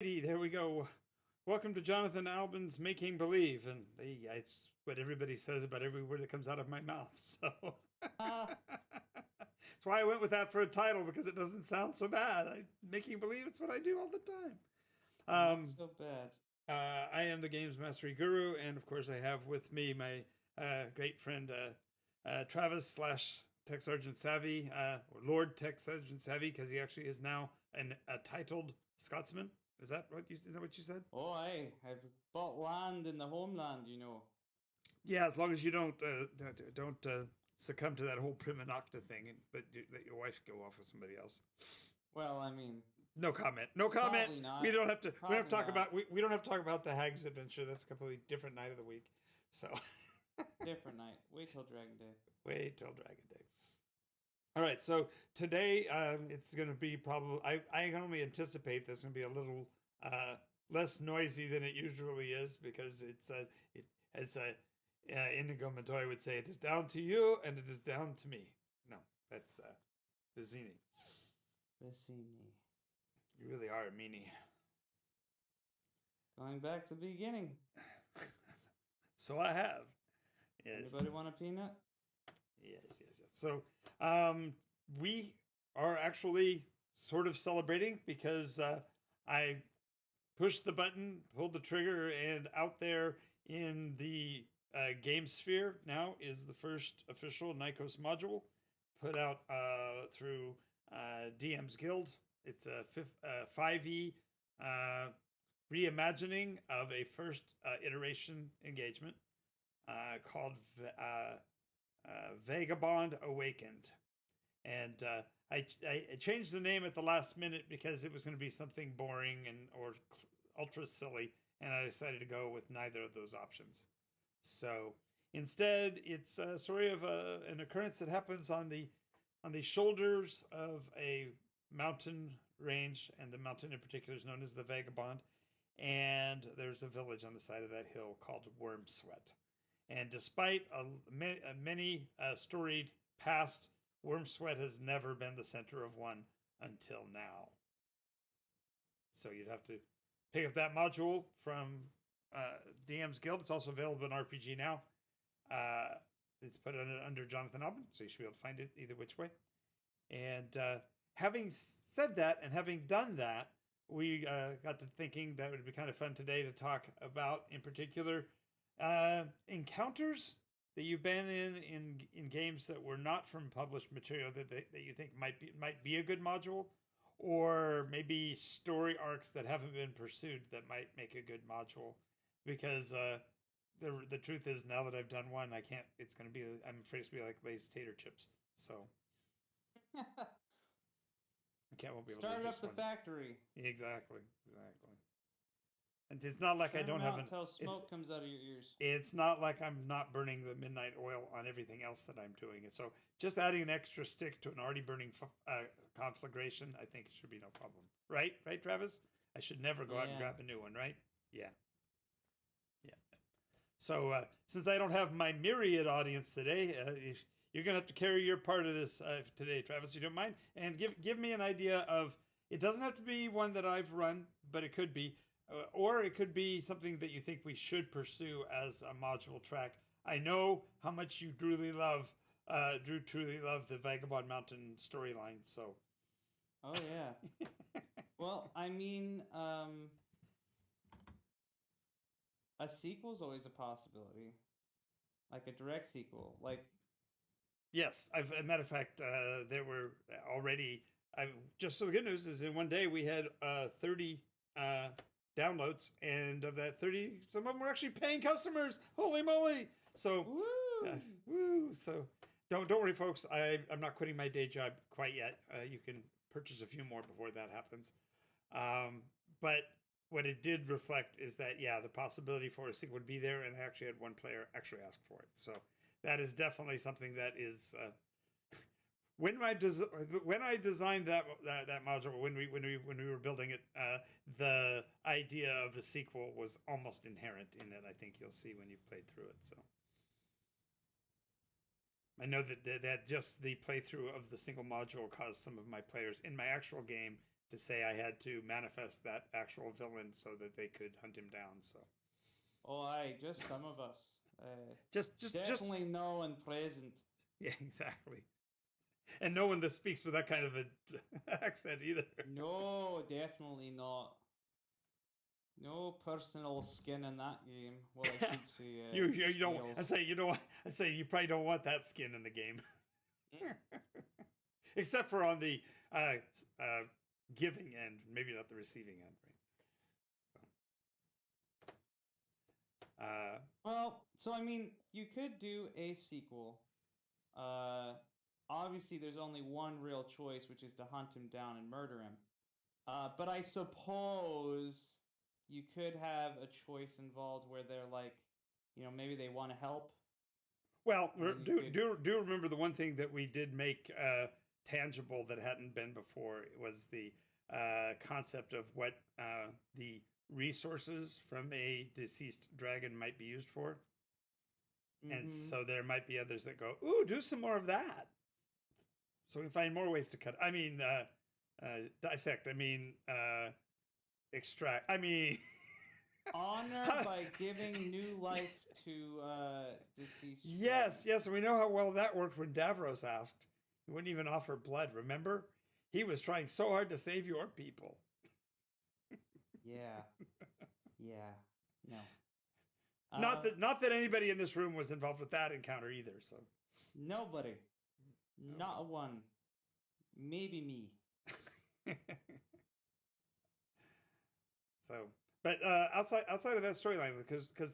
There we go. Welcome to Jonathan Albin's Making Believe, and it's what everybody says about every word that comes out of my mouth. So Uh, that's why I went with that for a title because it doesn't sound so bad. Making believe it's what I do all the time. Not so bad. I am the Games Mastery Guru, and of course, I have with me my great friend Travis slash Tech Sergeant Savvy, or Lord Tech Sergeant Savvy, because he actually is now a titled Scotsman. Is that what you said? Oh, I've bought land in the homeland. Yeah, as long as you don't succumb to that whole prima nocta thing, and let your wife go off with somebody else. Well, I mean, No comment. No comment. probably not. We don't have to. We don't have to Probably talk not. about. We don't have to talk about the Hag's adventure. That's a completely different night of the week. So Different night. Wait till Dragon Day. wait till Dragon Day. All right. So today, it's going to be probably. I can only anticipate there's going to be a little less noisy than it usually is because it as Inigo Montoya would say, it is down to you and it is down to me. No, that's Vizzini. Vicini. You really are a meanie. Going back to the beginning. So I have. Yes. Anybody want a peanut? Yes. So we are actually sort of celebrating because I pushed the button, pulled the trigger, and out there in the game sphere now is the first official Nikos module put out through DM's Guild. It's a 5e reimagining of a first iteration engagement called Vagabond Awakened. And I changed the name at the last minute because it was going to be something boring or ultra silly, and I decided to go with neither of those options. So instead, it's a story of an occurrence that happens on the shoulders of a mountain range, and the mountain in particular is known as the Vagabond. And there's a village on the side of that hill called Worm Sweat. And despite many storied past, Worm Sweat has never been the center of one until now. So you'd have to pick up that module from DM's Guild. It's also available in RPG now. It's put under Jonathan Albin, so you should be able to find it either which way. And having said that and having done that, we got to thinking that it would be kind of fun today to talk about, in particular, encounters that you've been in games that were not from published material that you think might be a good module, or maybe story arcs that haven't been pursued that might make a good module. Because the truth is, now that I've done one, I can't. It's going to be. I'm afraid it's going to be like Lay's tater chips. So I won't be able Start to up the factory. Exactly. And it's not like I don't have until smoke comes out of your ears. It's not like I'm not burning the midnight oil on everything else that I'm doing. And so just adding an extra stick to an already burning conflagration, I think it should be no problem. Right, Travis? I should never go out and grab a new one, right? Yeah. So since I don't have my myriad audience today, you're going to have to carry your part of this today, Travis, if you don't mind. And give me an idea of, it doesn't have to be one that I've run, but it could be. Or it could be something that you think we should pursue as a module track. I know how much you truly love the Vagabond Mountain storyline. So, oh yeah. Well, I mean, a sequel's always a possibility, like a direct sequel. Like, yes, as a matter of fact, there were already. Just so the good news is, in one day we had 30. Downloads, and of that 30, some of them were actually paying customers. Holy moly! So woo. So don't worry, folks. I'm not quitting my day job quite yet. You can purchase a few more before that happens. But what it did reflect is that, yeah, the possibility for a sequel would be there, and I actually had one player actually ask for it. So that is definitely something that is when I designed that module, when we were building it, the idea of a sequel was almost inherent in it. I think you'll see when you've played through it. So I know that just the playthrough of the single module caused some of my players in my actual game to say I had to manifest that actual villain so that they could hunt him down. So Oh, aye, just some of us. just Definitely no one present. yeah, exactly. And no one that speaks with that kind of an accent either. No, definitely not. No personal skin in that game. Well, I should say You don't. I scales. say you don't. I say you probably don't want that skin in the game, except for on the giving end, maybe not the receiving end, right? So, Well, so I mean, you could do a sequel. Uh, Obviously, there's only one real choice, which is to hunt him down and murder him. But I suppose you could have a choice involved where they're like, maybe they want to help, well, and then you do could. do remember the one thing that we did make tangible that hadn't been before was the concept of what the resources from a deceased dragon might be used for. And Mm-hmm. so there might be others that go, ooh, do some more of that. So we can find more ways to cut. I mean, dissect. I mean, extract. I mean, Honor by giving new life to deceased. yes, dragons. yes. We know how well that worked when Davros asked. He wouldn't even offer blood. Remember, he was trying so hard to save your people. Yeah. Yeah. No. Not that anybody in this room was involved with that encounter either. So Nobody. Not a one. Maybe me. So, but outside of that storyline, because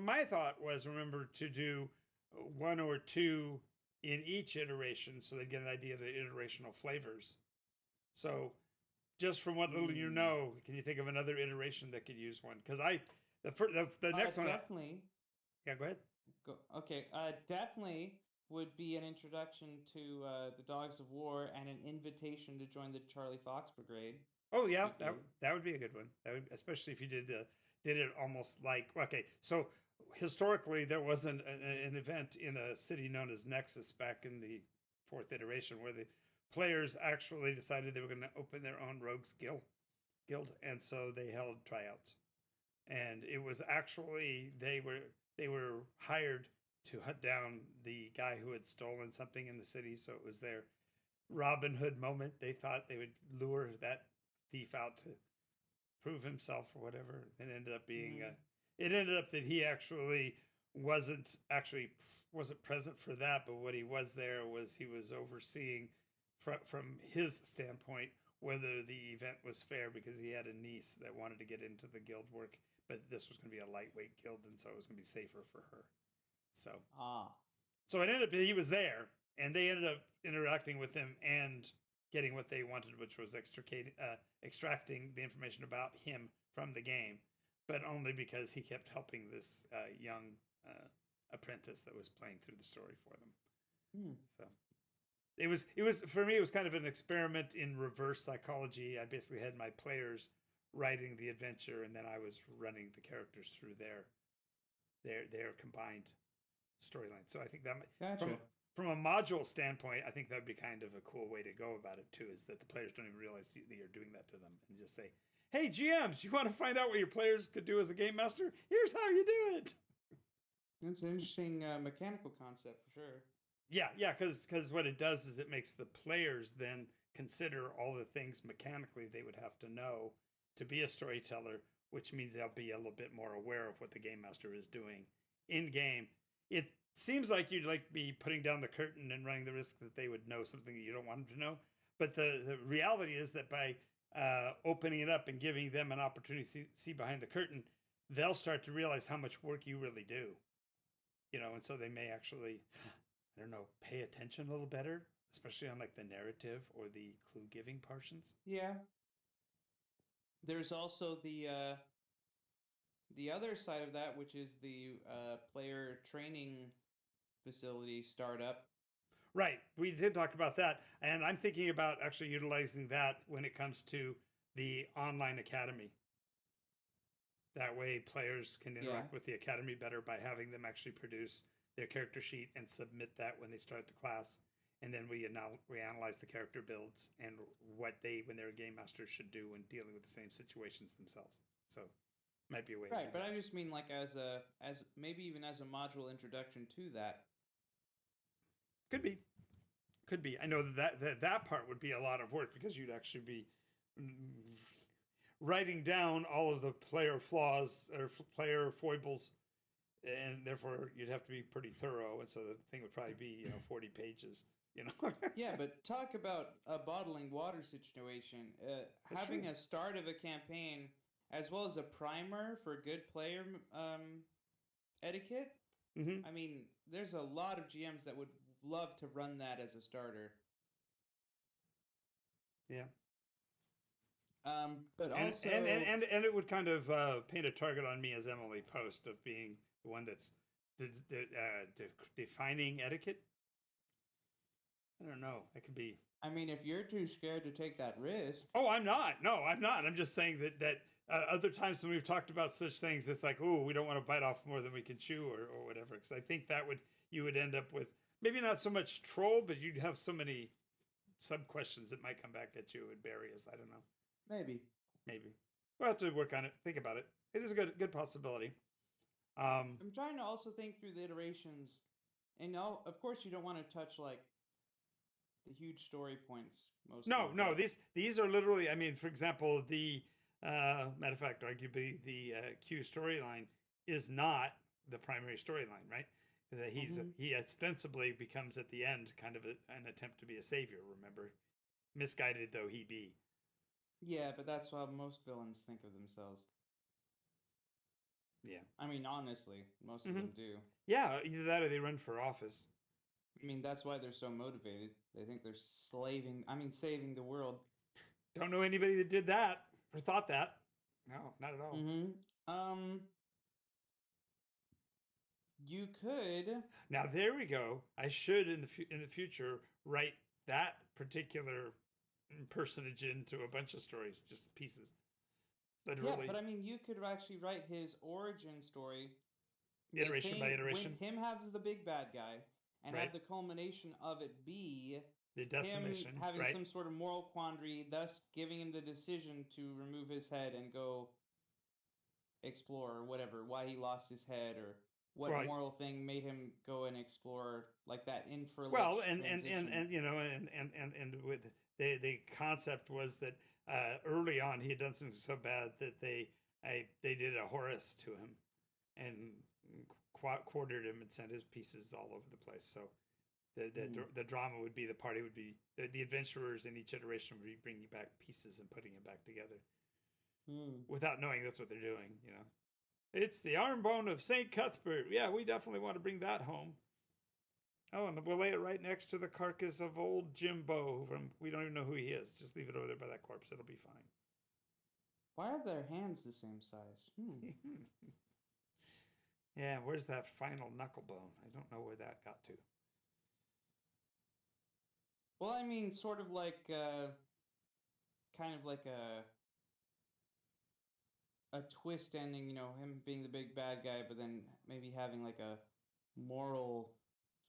my thought was, remember, to do one or two in each iteration, so they get an idea of the iterational flavors. So, just from what little you know, can you think of another iteration that could use one? Because the next one, Definitely. yeah, go ahead. Okay. Definitely would be an introduction to the Dogs of War and an invitation to join the Charlie Fox Brigade. Oh yeah, that would be a good one. That would, especially if you did it almost like, okay. So historically, there was an event in a city known as Nexus back in the fourth iteration where the players actually decided they were going to open their own rogues guild, and so they held tryouts. And it was actually they were hired to hunt down the guy who had stolen something in the city. So it was their Robin Hood moment. They thought they would lure that thief out to prove himself or whatever. It ended up being it ended up that he wasn't actually wasn't present for that, but what he was there was he was overseeing from his standpoint whether the event was fair, because he had a niece that wanted to get into the guild work, but this was going to be a lightweight guild, and so it was going to be safer for her. So so it ended up he was there, and they ended up interacting with him and getting what they wanted, which was extracting the information about him from the game, but only because he kept helping this young apprentice that was playing through the story for them. So it was for me, it was kind of an experiment in reverse psychology. I basically had my players writing the adventure, and then I was running the characters through their combined storyline. So I think that Gotcha. from a module standpoint, I think that would be kind of a cool way to go about it too, is that the players don't even realize that you're doing that to them, and just say, hey, GMs, you want to find out what your players could do as a game master? Here's how you do it. It's an interesting mechanical concept for sure. Yeah, because what it does is it makes the players then consider all the things mechanically they would have to know to be a storyteller, which means they'll be a little bit more aware of what the game master is doing in game. It seems like you'd like be putting down the curtain and running the risk that they would know something that you don't want them to know. But the reality is that by opening it up and giving them an opportunity to see behind the curtain, they'll start to realize how much work you really do. And so they may actually, I don't know, pay attention a little better, especially on like the narrative or the clue giving portions. Yeah. There's also the other side of that, which is the player training facility startup. Right. We did talk about that. And I'm thinking about actually utilizing that when it comes to the online academy. That way players can interact with the academy better by having them actually produce their character sheet and submit that when they start the class. and then we analyze the character builds and what they, when they're a game master, should do when dealing with the same situations themselves. So might be a way. Right, but I just mean like as maybe even as a module introduction to that. Could be. I know that part would be a lot of work because you'd actually be writing down all of the player flaws or player foibles, and therefore you'd have to be pretty thorough, and so the thing would probably be 40 pages. Yeah, but talk about a bottling water situation. Having true. a start of a campaign as well as a primer for good player etiquette. Mm-hmm. I mean, there's a lot of GMs that would love to run that as a starter. Yeah. But and, also, and it would kind of paint a target on me as Emily Post of being the one that's defining etiquette. I don't know. It could be. I mean, if you're too scared to take that risk. Oh, I'm not. No, I'm not. I'm just saying that other times when we've talked about such things, it's like, oh, we don't want to bite off more than we can chew, or whatever. Because I think you would end up with maybe not so much troll, but you'd have so many sub questions that might come back at you and bury us. I don't know. Maybe. We'll have to work on it. Think about it. It is a good possibility. I'm trying to also think through the iterations, and of course you don't want to touch like the huge story points. Mostly. No. These are literally. I mean, for example, the matter of fact, arguably the Q storyline is not the primary storyline, right? That he ostensibly becomes at the end kind of an attempt to be a savior. Remember, misguided though he be. Yeah, but that's how most villains think of themselves. Yeah. I mean, honestly, most of them do. Yeah, either that or they run for office. I mean, that's why they're so motivated. They think they're saving the world. Don't know anybody that did that or thought that. No, not at all. You could. Now there we go. I should in the future write that particular personage into a bunch of stories, just pieces. Literally. Yeah, but I mean, you could actually write his origin story, iteration by iteration. Him have the big bad guy, and have the culmination of it be the decimation, him having some sort of moral quandary, thus giving him the decision to remove his head and go explore or whatever. Why he lost his head or what moral thing made him go and explore like that infra. Well, and with the concept was that early on he had done something so bad that they did a Horus to him and quartered him and sent his pieces all over the place. So the drama would be the party would be the adventurers in each iteration would be bringing back pieces and putting it back together without knowing that's what they're doing. It's the arm bone of St. Cuthbert. Yeah, we definitely want to bring that home. Oh, and we'll lay it right next to the carcass of old Jimbo we don't even know who he is. Just leave it over there by that corpse. It'll be fine. Why are their hands the same size? Yeah, where's that final knuckle bone? I don't know where that got to. Well, I mean, sort of like kind of like a twist ending, him being the big bad guy, but then maybe having like a moral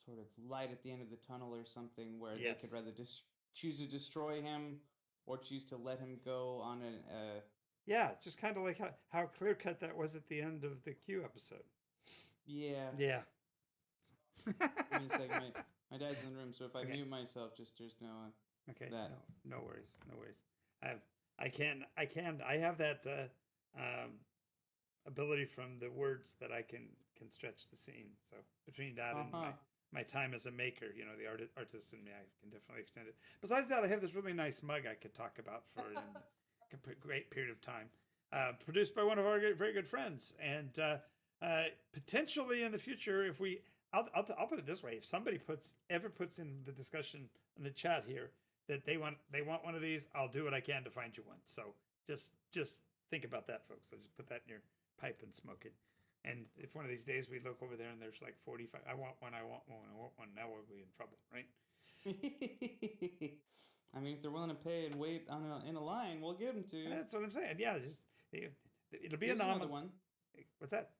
sort of light at the end of the tunnel or something where they could rather choose to destroy him or choose to let him go on a... Yeah, it's just kind of like how clear-cut that was at the end of the Q episode. Yeah. Yeah. Give me a second. My dad's in the room, so if I mute myself, just know okay. that. No worries. I have that ability from the words that I can stretch the scene. So between that and my time as a maker, the artist in me, I can definitely extend it. Besides that, I have this really nice mug I could talk about for a great period of time. Produced by one of our very good friends, and potentially in the future, if I'll put it this way: if somebody ever puts in the discussion in the chat here that they want one of these, I'll do what I can to find you one. So just think about that, folks. I'll just put that in your pipe and smoke it. And if one of these days we look over there and there's like 45, I want one. Now we'll be in trouble, right? I mean, if they're willing to pay and wait in a line, we'll give them to you. That's what I'm saying. Yeah, it'll be Here's a another one. What's that?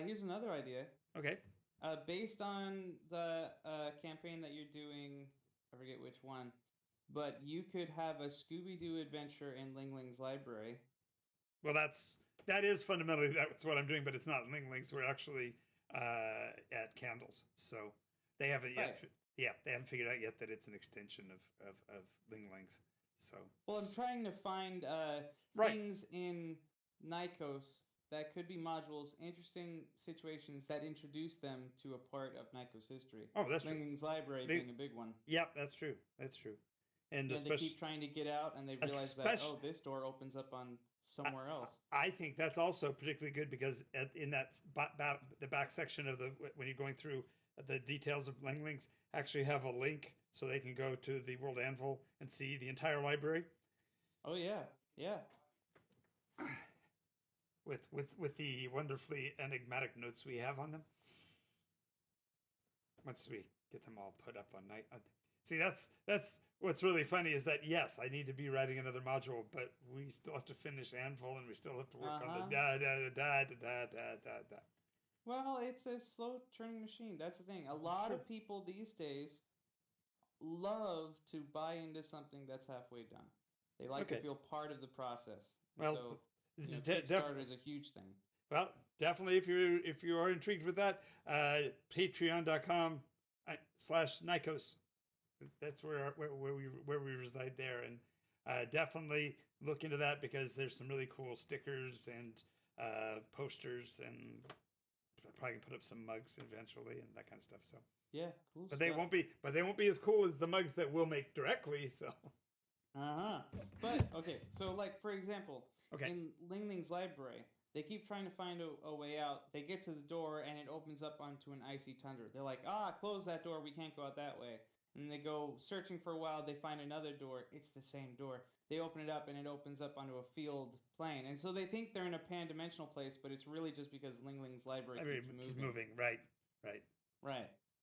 Here's another idea. Okay. Based on the campaign that you're doing I forget which one. But you could have a Scooby Doo adventure in Ling Ling's library. Well, that is fundamentally that's what I'm doing, but it's not Ling Lings. We're actually at Candles, so they haven't yet. Right. Yeah, they haven't figured out yet that it's an extension of Ling Lings. So Well, I'm trying to find right. things in Nikos that could be modules, interesting situations that introduce them to a part of Nikos history. Oh, that's true. Ling Ling's library They, being a big one. yep, that's true. That's true. And You know, they especially, keep trying to get out, and they realize that oh, this door opens up on somewhere else. I think that's also particularly good because in that the back section of the when you're going through the details of Ling Lings actually have a link so they can go to the World Anvil and see the entire library. Oh yeah, yeah. With the wonderfully enigmatic notes we have on them. Once we get them all put up on night, see that's what's really funny is that yes, I need to be writing another module, but we still have to finish Anvil and we still have to work on the da da da da da da da da. Well, it's a slow turning machine. That's the thing. A lot of people these days love to buy into something that's halfway done. They like to feel part of the process. Well, so Kickstarter is a huge thing. Well, definitely if you are intrigued with that, patreon.com/Nikos. That's where we reside there, and definitely look into that because there's some really cool stickers and posters, and probably can put up some mugs eventually and that kind of stuff. So yeah, cool. But they won't be as cool as the mugs that we'll make directly. So But okay, so like for example, in Ling Ling's library, they keep trying to find a way out. They get to the door and it opens up onto an icy tundra. They're like, close that door. We can't go out that way. And they go searching for a while. They find another door. It's the same door. They open it up and it opens up onto a field plane. And so they think they're in a pan-dimensional place, but it's really just because Ling Ling's library keeps moving. Right.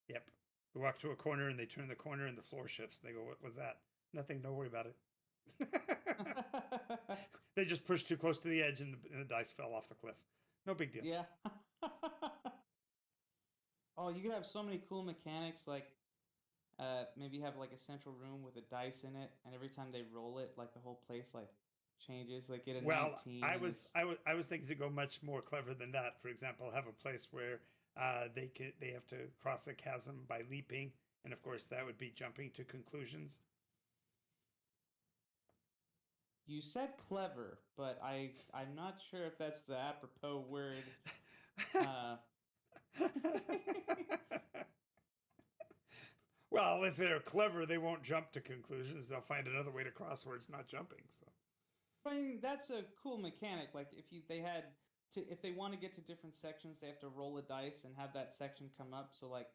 Yep. We walk to a corner and they turn the corner and the floor shifts. They go, what was that? Nothing. Don't worry about it. They just pushed too close to the edge and the dice fell off the cliff. No big deal. Yeah. Oh, you could have so many cool mechanics, like maybe have like a central room with a dice in it, and every time they roll it, like the whole place like changes. Like get a 19. I was thinking to go much more clever than that. For example, have a place where they have to cross a chasm by leaping, and of course that would be jumping to conclusions. You said clever, but I'm not sure if that's the apropos word. Well, if they're clever, they won't jump to conclusions. They'll find another way to cross where it's not jumping. So, I mean, that's a cool mechanic. Like if they want to get to different sections, they have to roll a dice and have that section come up. So like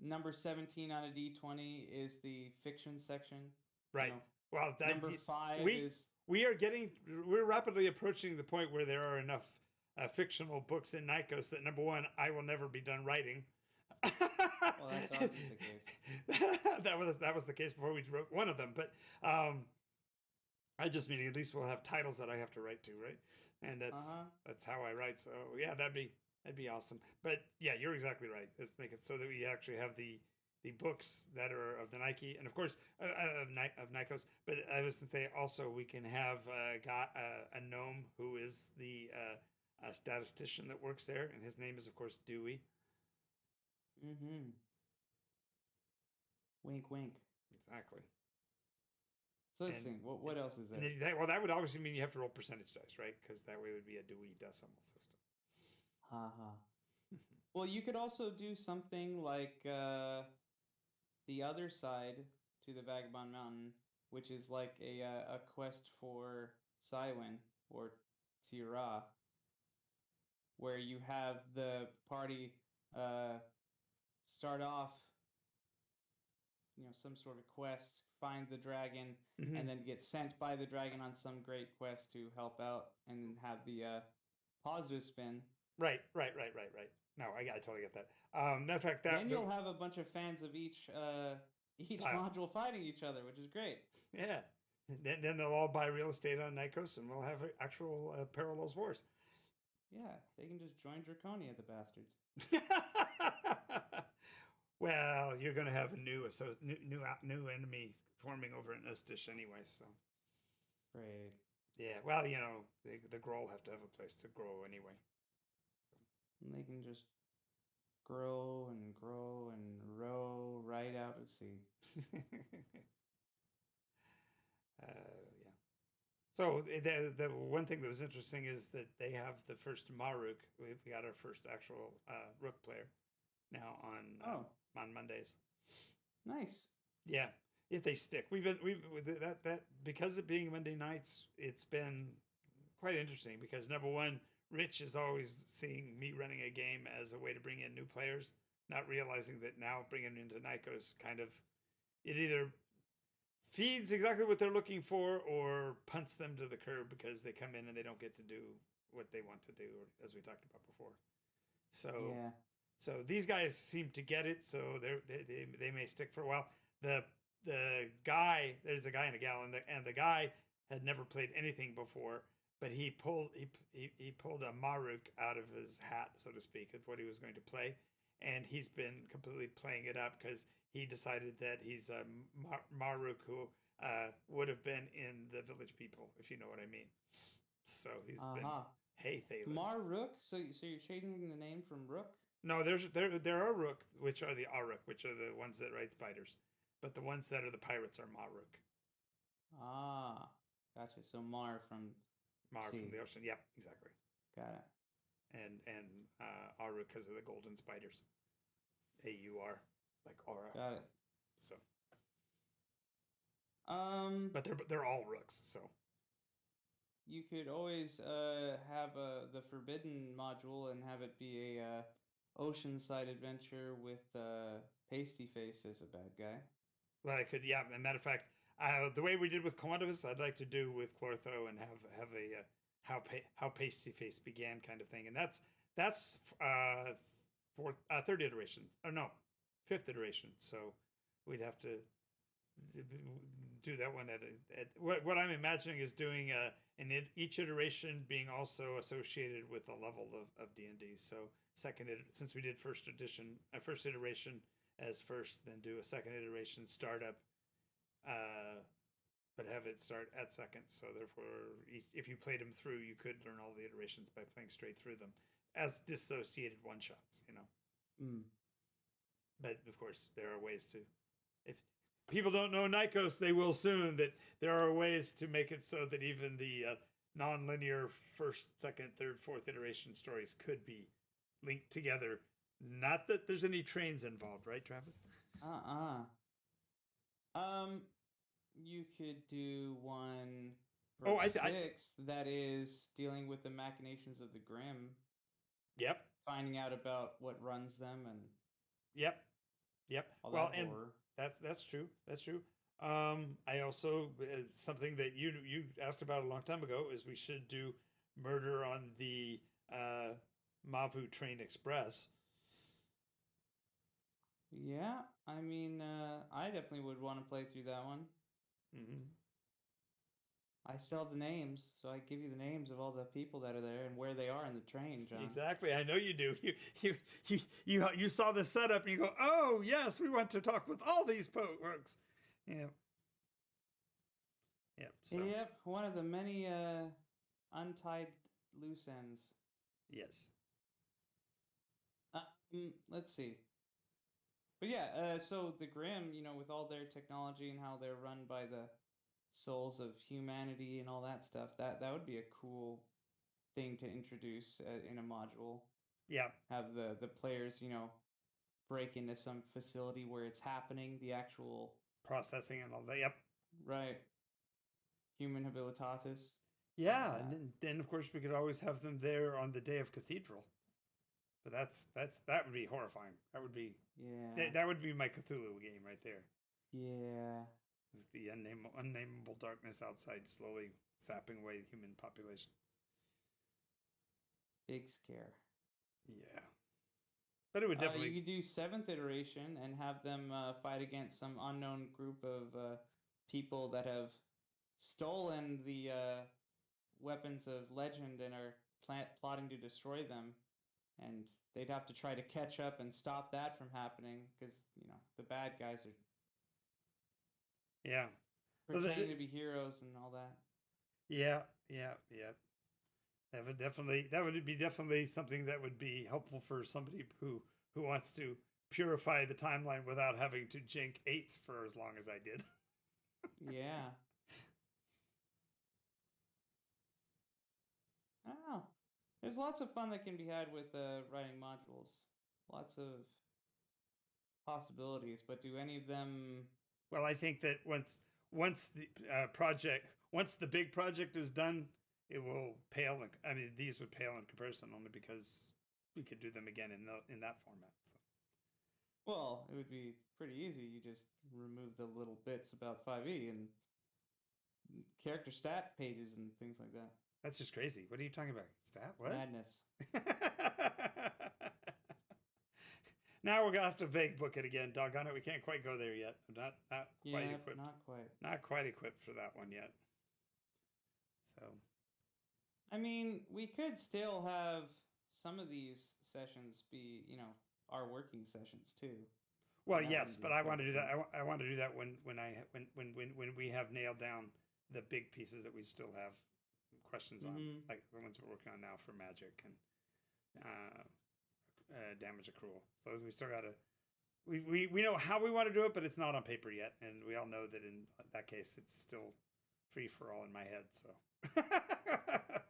number 17 on a D20 is the fiction section. Right. You know, well, number 5 is. We're rapidly approaching the point where there are enough fictional books in Nikos that number one, I will never be done writing. Well, that's always the case. that was the case before we wrote one of them, but I just mean at least we'll have titles that I have to write to, right? And that's how I write. So yeah, that'd be awesome. But yeah, you're exactly right. Let's make it so that we actually have the books that are of the Nike, and of course of Nikos. But I was to say also we can have a gnome who is the statistician that works there, and his name is of course Dewey. Mm-hmm. Wink, wink. Exactly. So let's think. What else is there? Well, that would obviously mean you have to roll percentage dice, right? Because that way it would be a Dewey Decimal System. Well, you could also do something like the other side to the Vagabond Mountain, which is like a quest for Cywin or Tira, where you have the party start off, some sort of quest, find the dragon, and then get sent by the dragon on some great quest to help out and have the positive spin. Right. No, I totally get that. Matter of fact, then you'll have a bunch of fans of each module fighting each other, which is great. Yeah. Then they'll all buy real estate on Nikos, and we'll have actual Parallels Wars. Yeah, they can just join Draconia, the bastards. Well, you're going to have a new enemy forming over in Ustish anyway. So Great. yeah, well, the Groll have to have a place to grow anyway. And they can just grow and grow and row right out to sea. Yeah. So the one thing that was interesting is that they have the first Maruk. We got our first actual Rook player now on Mondays. Nice. Yeah, if they stick, we've that because of being Monday nights, it's been quite interesting because number one, Rich is always seeing me running a game as a way to bring in new players, not realizing that now bringing into Nikos kind of it either feeds exactly what they're looking for or punts them to the curb because they come in and they don't get to do what they want to do, as we talked about before. So Yeah. so these guys seem to get it, so they may stick for a while. The guy, there's a guy and a gal, and the guy had never played anything before, but he pulled a Maruk out of his hat, so to speak, of what he was going to play, and he's been completely playing it up because he decided that he's a Maruk who would have been in the Village People, if you know what I mean. So he's been hey Thalen. Maruk. So you're changing the name from Rook? No, there are Rook, which are the Aruk, which are the ones that ride spiders, but the ones that are the pirates are Maruk. Ah, gotcha. So Mar from From the ocean. Yep, exactly. Got it. And Aruk because of the golden spiders. AUR, like aura. Got it. So. But they're all Rooks, so. You could always have the Forbidden module and have it be a oceanside adventure with Pasty Face as a bad guy. Well, I could, yeah. As a matter of fact, the way we did with Quantivus, I'd like to do with Clortho and have a how Pasty Face began kind of thing, and that's third iteration, or no, fifth iteration. So we'd have to do that one at what I'm imagining is doing each iteration being also associated with a level of D&D. So since we did first iteration as first, then do a second iteration startup, but have it start at second. So therefore, if you played them through, you could learn all the iterations by playing straight through them as dissociated one shots. But of course, there are ways to, if people don't know Nikos, they will soon, that there are ways to make it so that even the non-linear first, second, third, fourth iteration stories could be linked together. Not that there's any trains involved, right, Travis? You could do one for sixth that is dealing with the machinations of the Grimm. Yep. Finding out about what runs them and. Yep. Well, and that's true. That's true. I also something that you asked about a long time ago is we should do Murder on the Mavu Train Express. Yeah, I mean, I definitely would want to play through that one. Mm-hmm. I sell the names, so I give you the names of all the people that are there and where they are in the train, John. Exactly, I know you do. You saw the setup and you go, "Oh yes, we want to talk with all these folks." Yeah. Yep. So. Yep, one of the many untied loose ends. Yes. Let's see. But yeah, so the Grimm, with all their technology and how they're run by the souls of humanity and all that stuff, that would be a cool thing to introduce in a module. Yeah. Have the players, break into some facility where it's happening, the actual processing and all that. Yep. Right. Human habilitatis. Yeah, and then of course we could always have them there on the day of Cathedral. But that would be horrifying. That would be that would be my Cthulhu game right there. Yeah. With the unnameable darkness outside slowly sapping away the human population. Big scare. Yeah. But it would definitely. You could do 7th iteration and have them fight against some unknown group of people that have stolen the weapons of legend and are plotting to destroy them. and they'd have to try to catch up and stop that from happening because the bad guys are Yeah. Well, pretending to be heroes and all that. yeah, yeah, yeah. That would be definitely something that would be helpful for somebody who wants to purify the timeline without having to jink eighth for as long as I did. Yeah. I don't know. There's lots of fun that can be had with writing modules. Lots of possibilities, but do any of them? Well, I think that once the once the big project is done, it will pale. I mean, these would pale in comparison only because we could do them again in that format. So. Well, it would be pretty easy. You just remove the little bits about 5e and character stat pages and things like that. That's just crazy. What are you talking about? Stat? What? Madness. Now we're gonna have to vague book it again. Doggone it, we can't quite go there yet. I'm not quite equipped. Not quite. Not quite equipped for that one yet. So. I mean, we could still have some of these sessions be, our working sessions too. Well, yes, but I want to do that. I want to do that when we have nailed down the big pieces that we still have questions on, like the ones we're working on now for magic and damage accrual. So we still got to. We know how we want to do it, but it's not on paper yet, and we all know that in that case, it's still free for all in my head. So.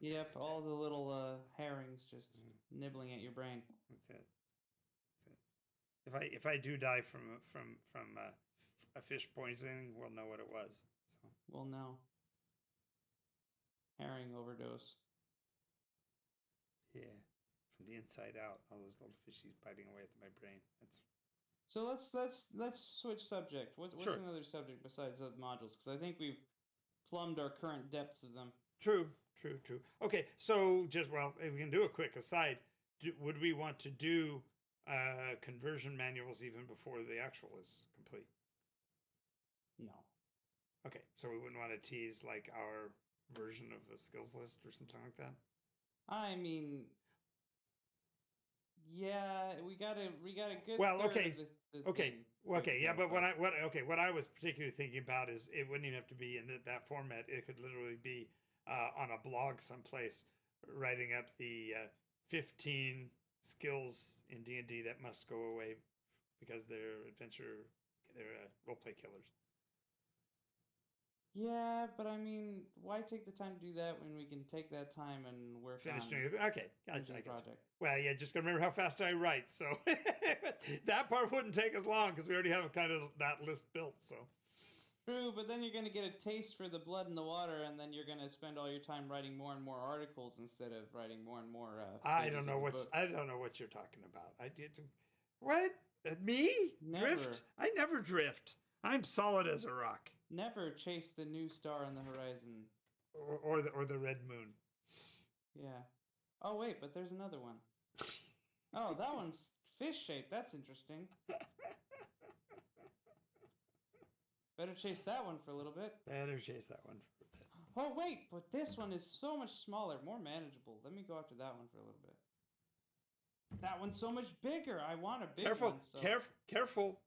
Yep, all the little herrings just nibbling at your brain. That's it. If I do die from a fish poisoning, we'll know what it was. So. We'll know. Herring overdose. Yeah, from the inside out, all those little fishies biting away at my brain. That's. So let's switch subject. What's Sure. another subject besides the modules? Because I think we've plumbed our current depths of them. True. Okay, so we can do a quick aside. Would we want to do conversion manuals even before the actual is complete? No. Okay, so we wouldn't want to tease like our version of a skills list or something like that? I mean, yeah, we got a good. Well, third okay, of the okay, thing okay, yeah, taken but care of, what I was particularly thinking about is it wouldn't even have to be in that format. It could literally be on a blog someplace, writing up the 15 skills in D&D that must go away because they're role play killers. Yeah, but I mean, why take the time to do that when we can take that time and work Finish on doing it. Okay, gotcha. I project? Well, yeah, just gotta remember how fast I write. So that part wouldn't take as long because we already have kind of that list built. So True, but then you're going to get a taste for the blood in the water, and then you're going to spend all your time writing more and more articles instead of writing more and more. I don't know what you're talking about. I did what me Never. Drift? I never drift. I'm solid as a rock. Never chase the new star on the horizon. Or the red moon. Yeah. Oh wait, but there's another one. Oh, that one's fish shaped. That's interesting. Better chase that one for a little bit. Better chase that one for a bit. Oh wait, but this one is so much smaller, more manageable. Let me go after that one for a little bit. That one's so much bigger. I want a big one. So. Careful.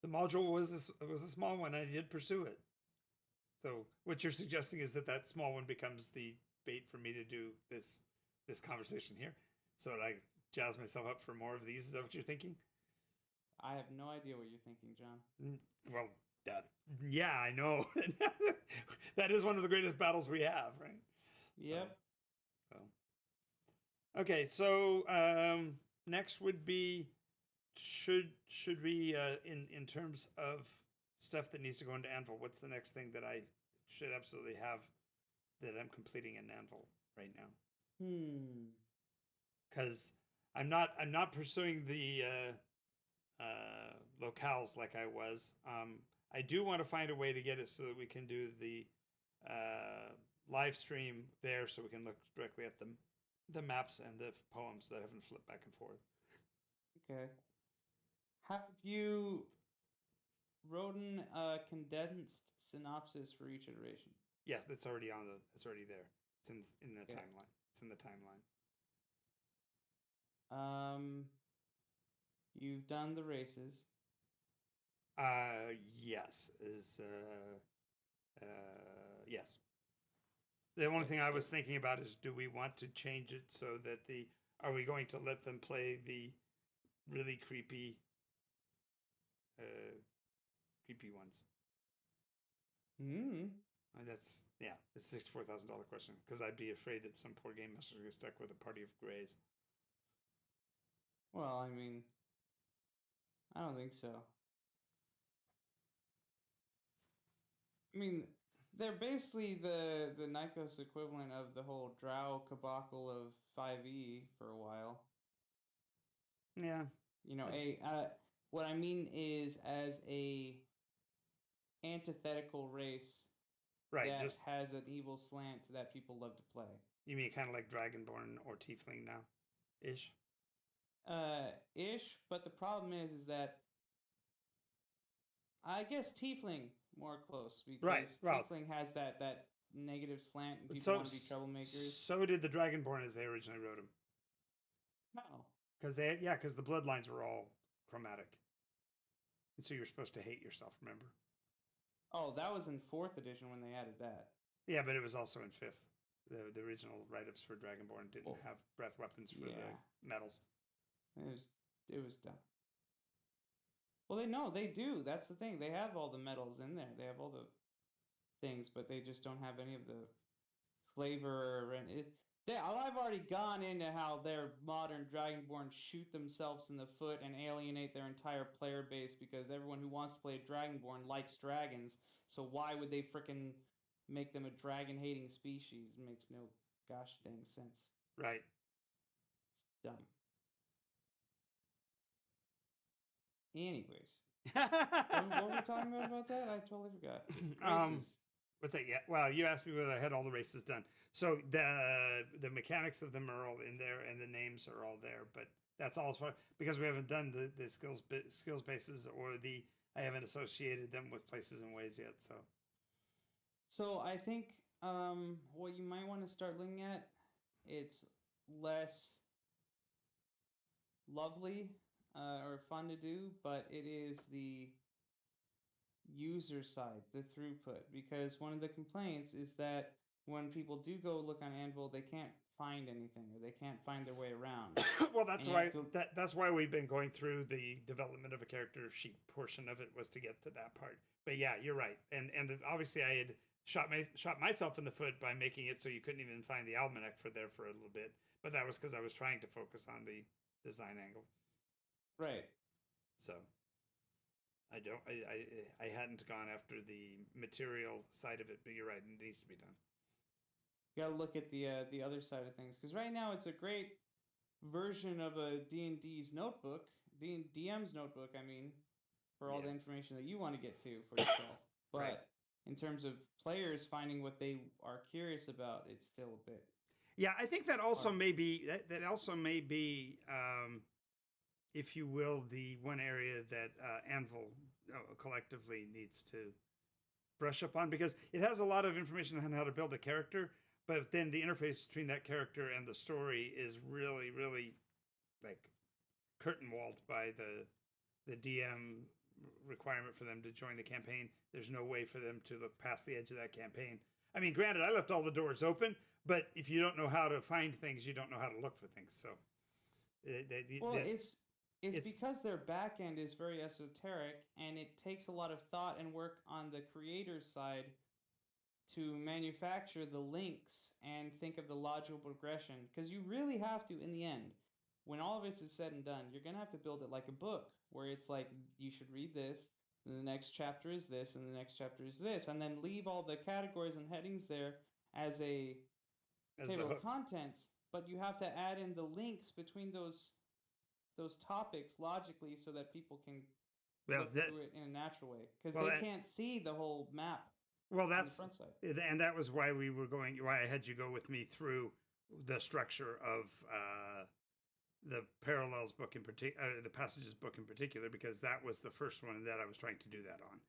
The module was a small one. I did pursue it. So what you're suggesting is that small one becomes the bait for me to do this conversation here, so that I jazz myself up for more of these. Is that what you're thinking? I have no idea what you're thinking, John. Well, yeah, I know. That is one of the greatest battles we have, right? Yep. So. Okay, so next would be should we in terms of stuff that needs to go into Anvil, what's the next thing that I should absolutely have that I'm completing in Anvil right now? Because I'm not pursuing the locales like I was. I do want to find a way to get it so that we can do the live stream there, so we can look directly at the maps and the poems that haven't flipped back and forth. Okay. Have you written a condensed synopsis for each iteration? Yes, it's already it's already there. It's in the timeline. It's in the timeline. Um, you've done the races. Yes. Yes. The only thing I was thinking about is, do we want to change it so that are we going to let them play the really uh, creepy ones? Hmm. That's the $64,000 question, because I'd be afraid that some poor game master gets stuck with a party of grays. Well, I mean, I don't think so. I mean, they're basically the Nikos equivalent of the whole Drow Caboclo of 5e for a while. Yeah. You know, what I mean is as a antithetical race Right. that Just has an evil slant that people love to play. you mean kind of like Dragonborn or Tiefling now, ish. Ish, but the problem is that I guess Tiefling more close Right. because Well, Tiefling has that negative slant and people so want to be troublemakers. so did the Dragonborn as they originally wrote them. No. Because the bloodlines were all chromatic, and so you're supposed to hate yourself. Remember? Oh, that was in fourth edition when they added that. Yeah, but it was also in fifth. The original write-ups for Dragonborn didn't Well, have breath weapons for yeah, the metals. it was dumb. Well, they do. That's the thing. They have all the metals in there. They have all the things, but they just don't have any of the flavor and it. I've already gone into how their modern Dragonborn shoot themselves in the foot and alienate their entire player base because everyone who wants to play Dragonborn likes dragons. So why would they frickin' make them a dragon-hating species? It makes no gosh dang sense. Right. It's dumb. Anyways, what were we talking about that? I totally forgot. Races. What's that? Yeah. Well, you asked me whether I had all the races done. So the mechanics of them are all in there, and the names are all there. But that's all as far, because we haven't done the skills bases, or I haven't associated them with places and ways yet. So I think what you might want to start looking at, it's less lovely or fun to do, but it is the user side, the throughput. Because one of the complaints is that when people do go look on Anvil, they can't find anything or they can't find their way around. Well, that's And why that's why we've been going through the development of a character sheet portion of it, was to get to that part. But yeah, you're right, and obviously I had shot myself in the foot by making it so you couldn't even find the almanac for a little bit. But that was because I was trying to focus on the design angle. Right. So I hadn't gone after the material side of it, but you're right, it needs to be done. You got to look at the other side of things because right now it's a great version of a D&D's notebook, DM's notebook, I mean, for all the information that you want to get to for yourself. But right. In terms of players finding what they are curious about, it's still a bit. Yeah, I think that also may be if you will, the one area that Anvil collectively needs to brush up on, because it has a lot of information on how to build a character, but then the interface between that character and the story is really, really like curtain walled by the DM requirement for them to join the campaign. There's no way for them to look past the edge of that campaign. I mean, granted, I left all the doors open, but if you don't know how to find things, you don't know how to look for things. So, it's because their back end is very esoteric, and it takes a lot of thought and work on the creator's side to manufacture the links and think of the logical progression. Because you really have to, in the end, when all of this is said and done, you're going to have to build it like a book, where it's like, you should read this, and the next chapter is this, and the next chapter is this, and then leave all the categories and headings there as table of contents, but you have to add in the links between those topics logically so that people can look through it in a natural way, because they can't see the whole map. Well, that's and that was why why I had you go with me through the structure of the parallels book in particular, the passages book in particular, because that was the first one that I was trying to do that on,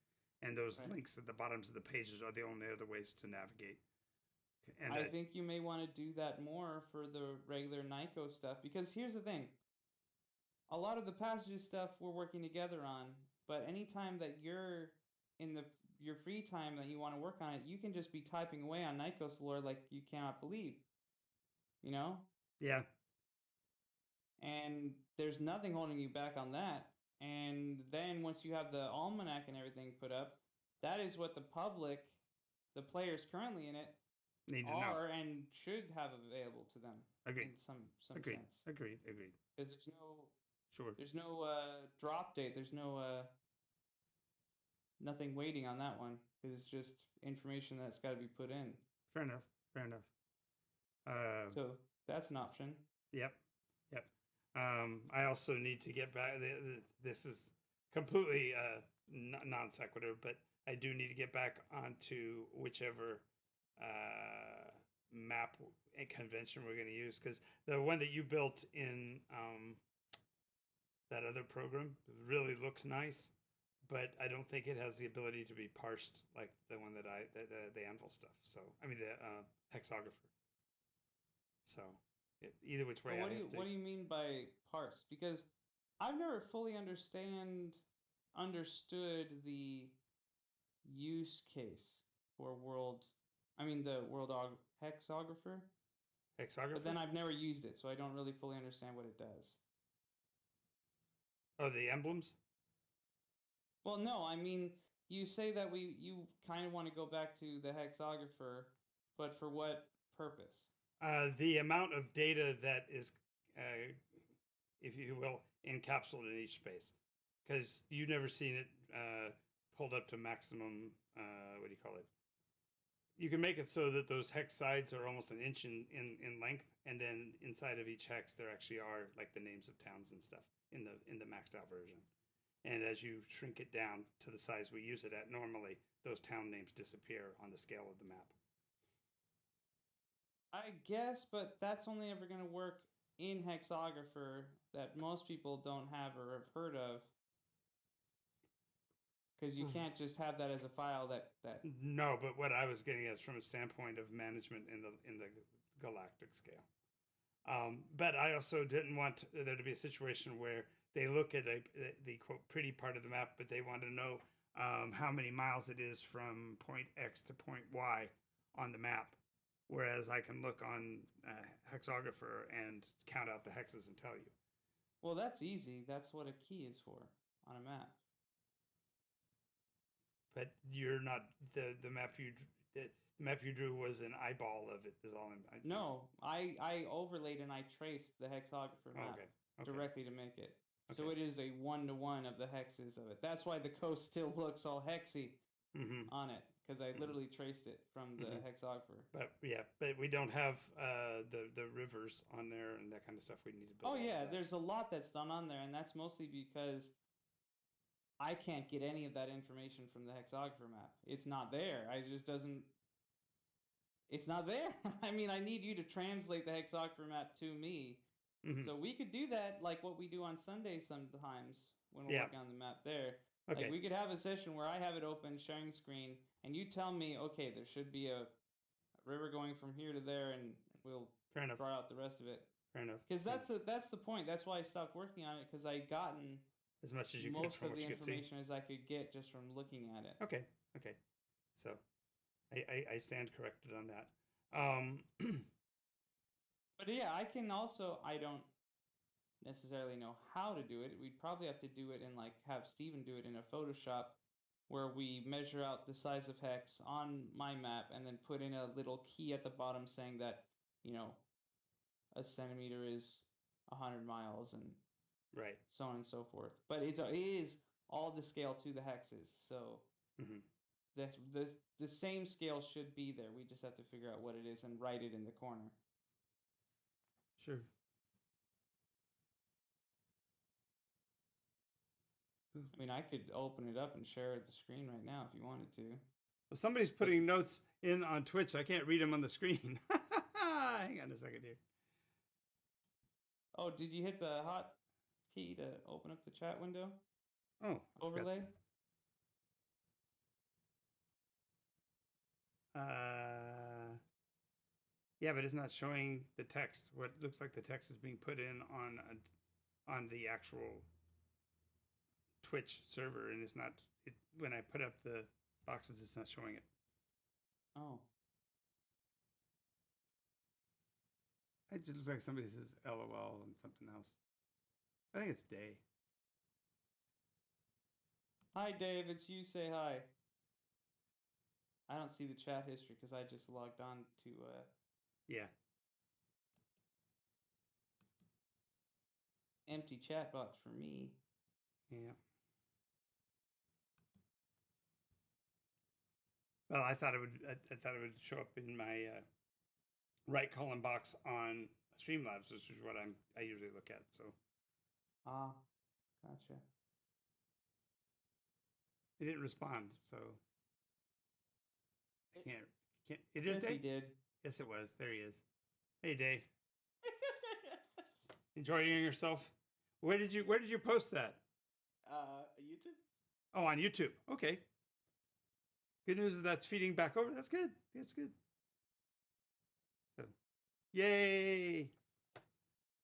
and those links at the bottoms of the pages are the only other ways to navigate. And I think you may want to do that more for the regular Nyko stuff, because here's the thing: a lot of the passages stuff we're working together on, but anytime that you're in your free time that you want to work on it, you can just be typing away on Nikos lore like you cannot believe, you know? Yeah. And there's nothing holding you back on that. And then once you have the almanac and everything put up, that is what the public, the players currently in it, Need to know. are and should have available to them. Agreed. In some Agreed. sense. Agreed. Because Sure. there's no drop date. There's no nothing waiting on that one. Because it's just information that's got to be put in. Fair enough. Fair enough. So that's an option. Yep. Yep. I also need to get back. This is completely non sequitur, but I do need to get back onto whichever map and convention we're going to use, because the one that you built in that other program really looks nice, but I don't think it has the ability to be parsed like the one that the Anvil stuff. So I mean the hexographer. So either which way. What do you mean by parse? Because I've never fully understood the use case for the world hexographer. Hexographer. But then I've never used it, so I don't really fully understand what it does. Oh, the emblems? Well, no, I mean, you say that you kind of want to go back to the hexographer, but for what purpose? The amount of data that is, if you will, encapsulated in each space, because you've never seen it pulled up to maximum. What do you call it? You can make it so that those hex sides are almost an inch in length, and then inside of each hex there actually are like the names of towns and stuff in the maxed out version. And as you shrink it down to the size we use it at normally, those town names disappear on the scale of the map. I guess, but that's only ever going to work in hexographer that most people don't have or have heard of. Because you can't just have that as a file that. No, but what I was getting at is from a standpoint of management in the galactic scale. But I also didn't want there to be a situation where they look at the quote pretty part of the map, but they want to know how many miles it is from point X to point Y on the map, whereas I can look on hexographer and count out the hexes and tell you. Well, that's easy. That's what a key is for on a map. But you're not the map you drew was an eyeball of it. Is all No, I overlaid and I traced the hexographer map directly to make it. Okay. So it is a 1-to-1 of the hexes of it. That's why the coast still looks all hexy on it, because I literally traced it from the hexographer. But we don't have the rivers on there and that kind of stuff. We need to build. Oh yeah, there's a lot that's done on there, and that's mostly because I can't get any of that information from the hexographer map. It's not there. It's not there. I mean, I need you to translate the hexographer map to me. So we could do that like what we do on Sunday sometimes when we're working on the map there. Okay. Like we could have a session where I have it open, sharing screen, and you tell me, okay, there should be a river going from here to there, and we'll draw out the rest of it. Fair enough. Because that's the point. That's why I stopped working on it, because I'd gotten as much as you most could of the information as I could get just from looking at it. Okay. So I stand corrected on that. But yeah, I don't necessarily know how to do it. We'd probably have to do it in have Steven do it in a Photoshop where we measure out the size of hex on my map and then put in a little key at the bottom saying that, a centimeter is 100 miles and so on and so forth. But it is all the scale to the hexes. So the same scale should be there. We just have to figure out what it is and write it in the corner. Sure. I mean, I could open it up and share the screen right now if you wanted to. Well, somebody's putting notes in on Twitch. I can't read them on the screen. Hang on a second here. Oh, did you hit the hot key to open up the chat window? Oh, overlay. Yeah, but it's not showing the text. What looks like the text is being put in on the actual Twitch server, and it's not. When I put up the boxes, it's not showing it. Oh. It just looks like somebody says LOL and something else. I think it's Day. Hi, Dave. It's you. Say hi. I don't see the chat history because I just logged on to. Yeah. Empty chat box for me. Yeah. Well, I thought it would. I thought it would show up in my right column box on Streamlabs, which is what I usually look at. So. Ah, gotcha. It didn't respond, so I can't. It is Yes, Day. he did. Yes, it was. There he is. Hey, Day. Enjoying yourself? Where did you post that? YouTube. Oh, on YouTube. Okay. Good news is that's feeding back over. That's good. That's good. So, yay!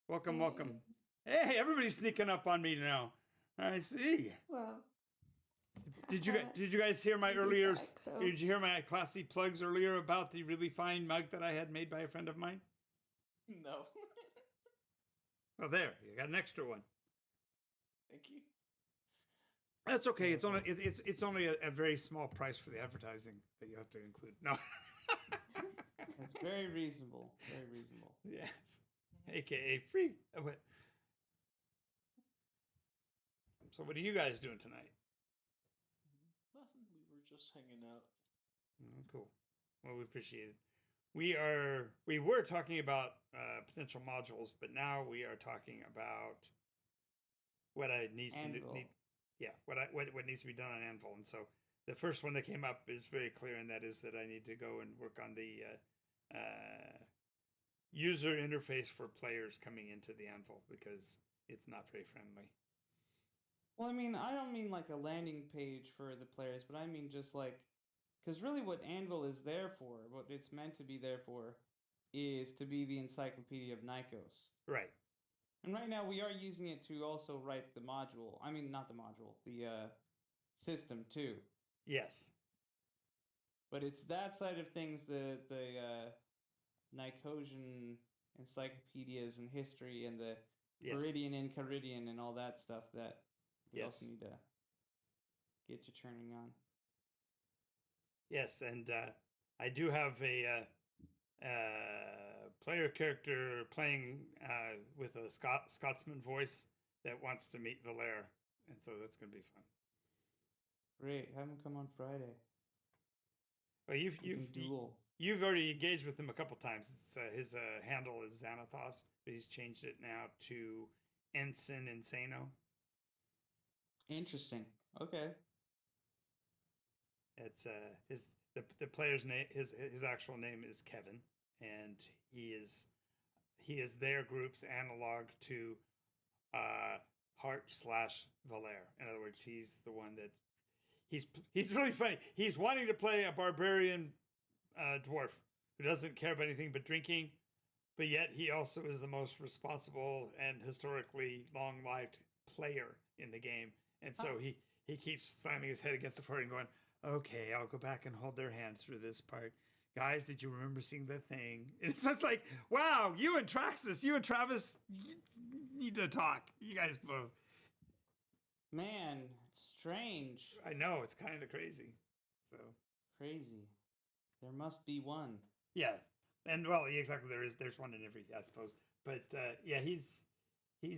Welcome, welcome. Hey, everybody's sneaking up on me now. I see. Well, Did you guys hear my earlier? Did you hear my classy plugs earlier about the really fine mug that I had made by a friend of mine? no. Well, there you got an extra one. Thank you. That's okay. It's only a very small price for the advertising that you have to include. No. That's very reasonable. Very reasonable. Yes. AKA free. So what are you guys doing tonight? Nothing. We were just hanging out. Oh, cool. Well, we appreciate it. We were talking about potential modules, but now we are talking about what I need to do. What needs to be done on Anvil. And so the first one that came up is very clear, and that is that I need to go and work on the user interface for players coming into the Anvil because it's not very friendly. Well, I mean, I don't mean like a landing page for the players, but I mean just like, because really what Anvil is there for, what it's meant to be there for, is to be the encyclopedia of Nikos. Right. And right now we are using it to also write the module. I mean, not the module, the system too. Yes. But it's that side of things, the Nikosian encyclopedias and history and the Viridian and Caridian and all that stuff that we also need to get you churning on. Yes, and I do have a player character playing with a Scotsman voice that wants to meet Valere, and so that's going to be fun. Great, have him come on Friday. Well, you've already engaged with him a couple times. It's, his handle is Xanathos, but he's changed it now to Ensign Insano. Interesting. Okay. It's the player's name. His actual name is Kevin, and he is their group's analog to Hart/Valere. In other words, he's the one that he's really funny. He's wanting to play a barbarian dwarf who doesn't care about anything but drinking, but yet he also is the most responsible and historically long-lived player in the game. And so he keeps slamming his head against the floor and going, okay, I'll go back and hold their hand through this part. Guys, did you remember seeing the thing? It's just like, wow, you and Traxxas, you and Travis, you need to talk. You guys both. Man, it's strange. I know, it's kind of crazy. So crazy. There must be one. Yeah. And well, exactly, there's one in every, I suppose. But yeah, he's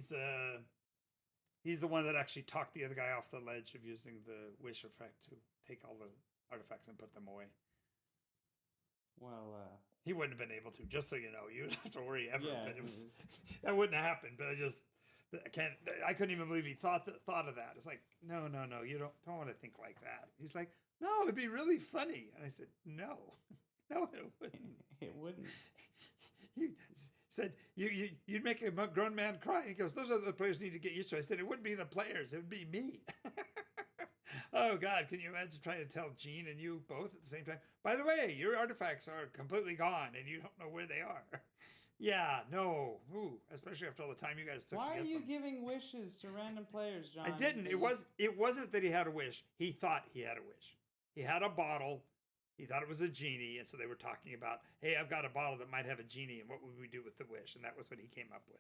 the one that actually talked the other guy off the ledge of using the wish effect to take all the artifacts and put them away. Well, he wouldn't have been able to, just so you know. You don't have to worry ever. Yeah, but it was that wouldn't have happened. But I couldn't even believe he thought of that. It's like, no, you don't want to think like that. He's like, no, it'd be really funny. And I said, no, it wouldn't. It wouldn't. You said you'd make a grown man cry. He goes, those other players need to get used to it. I said, it wouldn't be the players, it would be me. Oh God, can you imagine trying to tell Gene and you both at the same time? By the way, your artifacts are completely gone and you don't know where they are. Yeah, no. Ooh, especially after all the time you guys took Why to are get you them. giving wishes to random players, John? I didn't. that It wasn't that he had a wish. He thought he had a wish. He had a bottle. He thought it was a genie, and so they were talking about, hey, I've got a bottle that might have a genie, and what would we do with the wish? And that was what he came up with.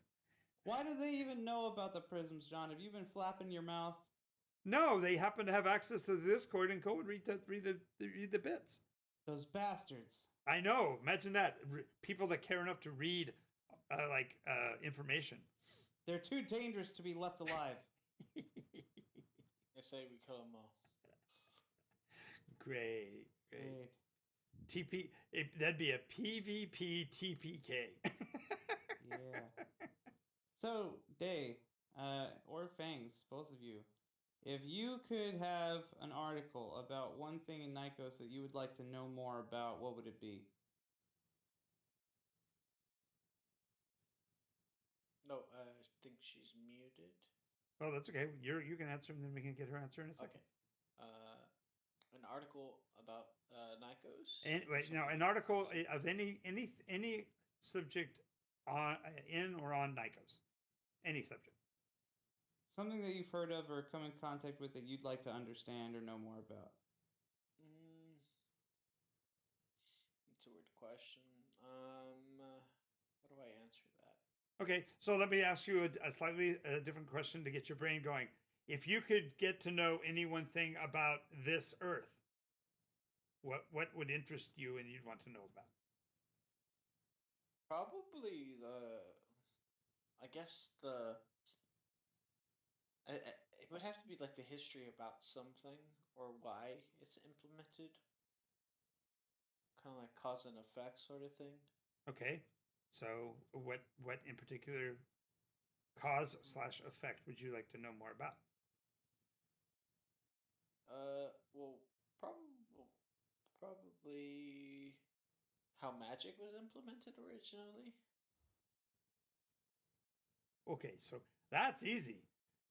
Why do they even know about the prisms, John? Have you been flapping your mouth? No, they happen to have access to the Discord and go and read the bits. Those bastards. I know. Imagine that. People that care enough to read information. They're too dangerous to be left alive. I say we kill them all. Great. Great. That'd be a PvP TPK. Yeah. So, Day, or Fangs, both of you, if you could have an article about one thing in Nikos that you would like to know more about, what would it be? No, I think she's muted. Well, that's okay. You can answer, and then we can get her answer in a second. Okay. An article about Nikos. And wait, now an article of any subject on in or on Nikos, any subject. Something that you've heard of or come in contact with that you'd like to understand or know more about. That's a weird question. How do I answer that? Okay, so let me ask you a slightly different question to get your brain going. If you could get to know any one thing about this Earth, what would interest you and you'd want to know about? Probably I guess it would have to be like the history about something or why it's implemented. Kind of like cause and effect sort of thing. Okay, so what in particular cause / effect would you like to know more about? Well, probably how magic was implemented originally. Okay, so that's easy.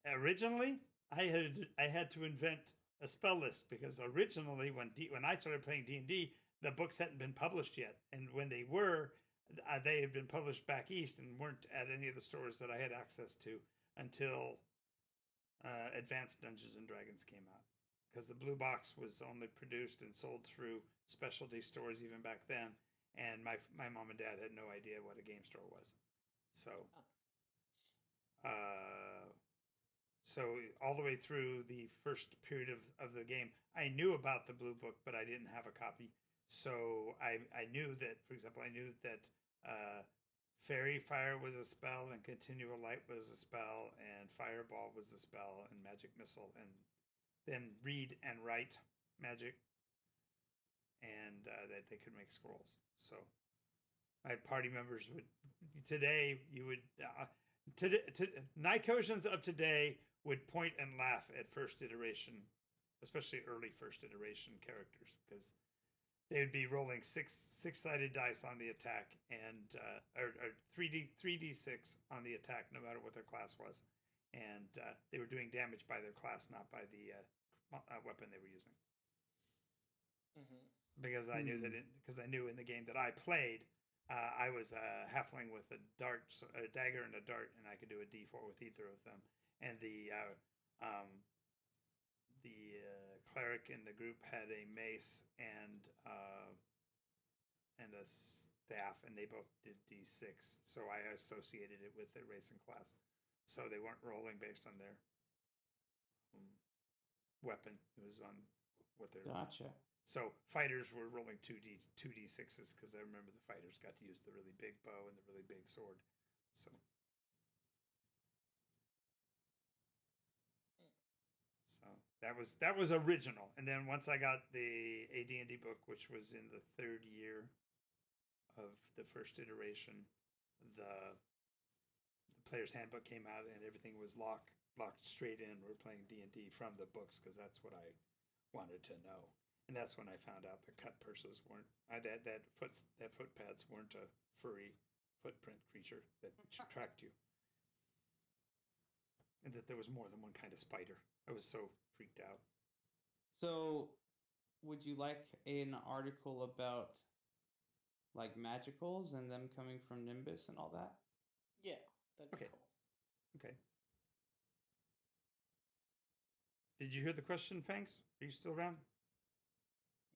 Originally, I had to invent a spell list because originally when I started playing D&D, the books hadn't been published yet, and when they were, they had been published back east and weren't at any of the stores that I had access to until Advanced Dungeons and Dragons came out. Because the blue box was only produced and sold through specialty stores even back then, and my mom and dad had no idea what a game store was. So so all the way through the first period of the game, I knew about the blue book, but I didn't have a copy. So I knew that, for example, I knew that Fairy Fire was a spell, and Continual Light was a spell, and Fireball was a spell, and Magic Missile, and then Read and Write Magic, and that they could make scrolls. So my party members would today you would Nikosians of today would point and laugh at first iteration, especially early first iteration characters, because they would be rolling six-sided dice on the attack and or 3d6 on the attack, no matter what their class was, and they were doing damage by their class, not by the weapon they were using. Mm-hmm. Because I knew that because I knew in the game that I played, I was a halfling with a dagger and a dart, and I could do a D4 with either of them. And the cleric in the group had a mace and a staff, and they both did D6. So I associated it with their race and class. So they weren't rolling based on their weapon. It was on what their Gotcha. So fighters were rolling 2d6s because I remember the fighters got to use the really big bow and the really big sword. So that was original. And then once I got the AD&D book, which was in the third year of the first iteration, the player's handbook came out and everything was locked straight in. We're playing D&D from the books because that's what I wanted to know. And that's when I found out that cut purses weren't that foot pads weren't a furry footprint creature that tracked you, and that there was more than one kind of spider. I was so freaked out. So, would you like an article about like magicals and them coming from Nimbus and all that. Yeah, that'd be Okay. cool. Okay. Did you hear the question, Fangs? Are you still around?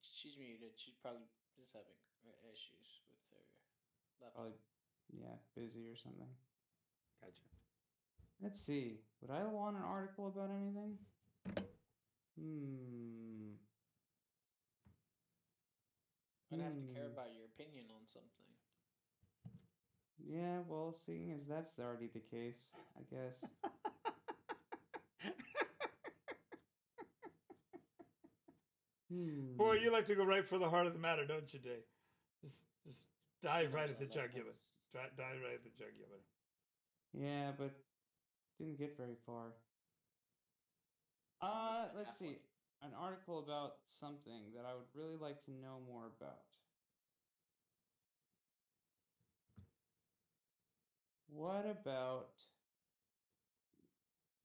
She's muted. She probably is having issues with her laptop. Probably, yeah, busy or something. Gotcha. Let's see. Would I want an article about anything? Hmm. I'd have to care about your opinion on something. Yeah, well, seeing as that's already the case, I guess. Boy, you like to go right for the heart of the matter, don't you, Jay? Just dive right at the Sometimes I love jugular. things. Dive right at the jugular. Yeah, but didn't get very far. Let's see. An article about something that I would really like to know more about. What about...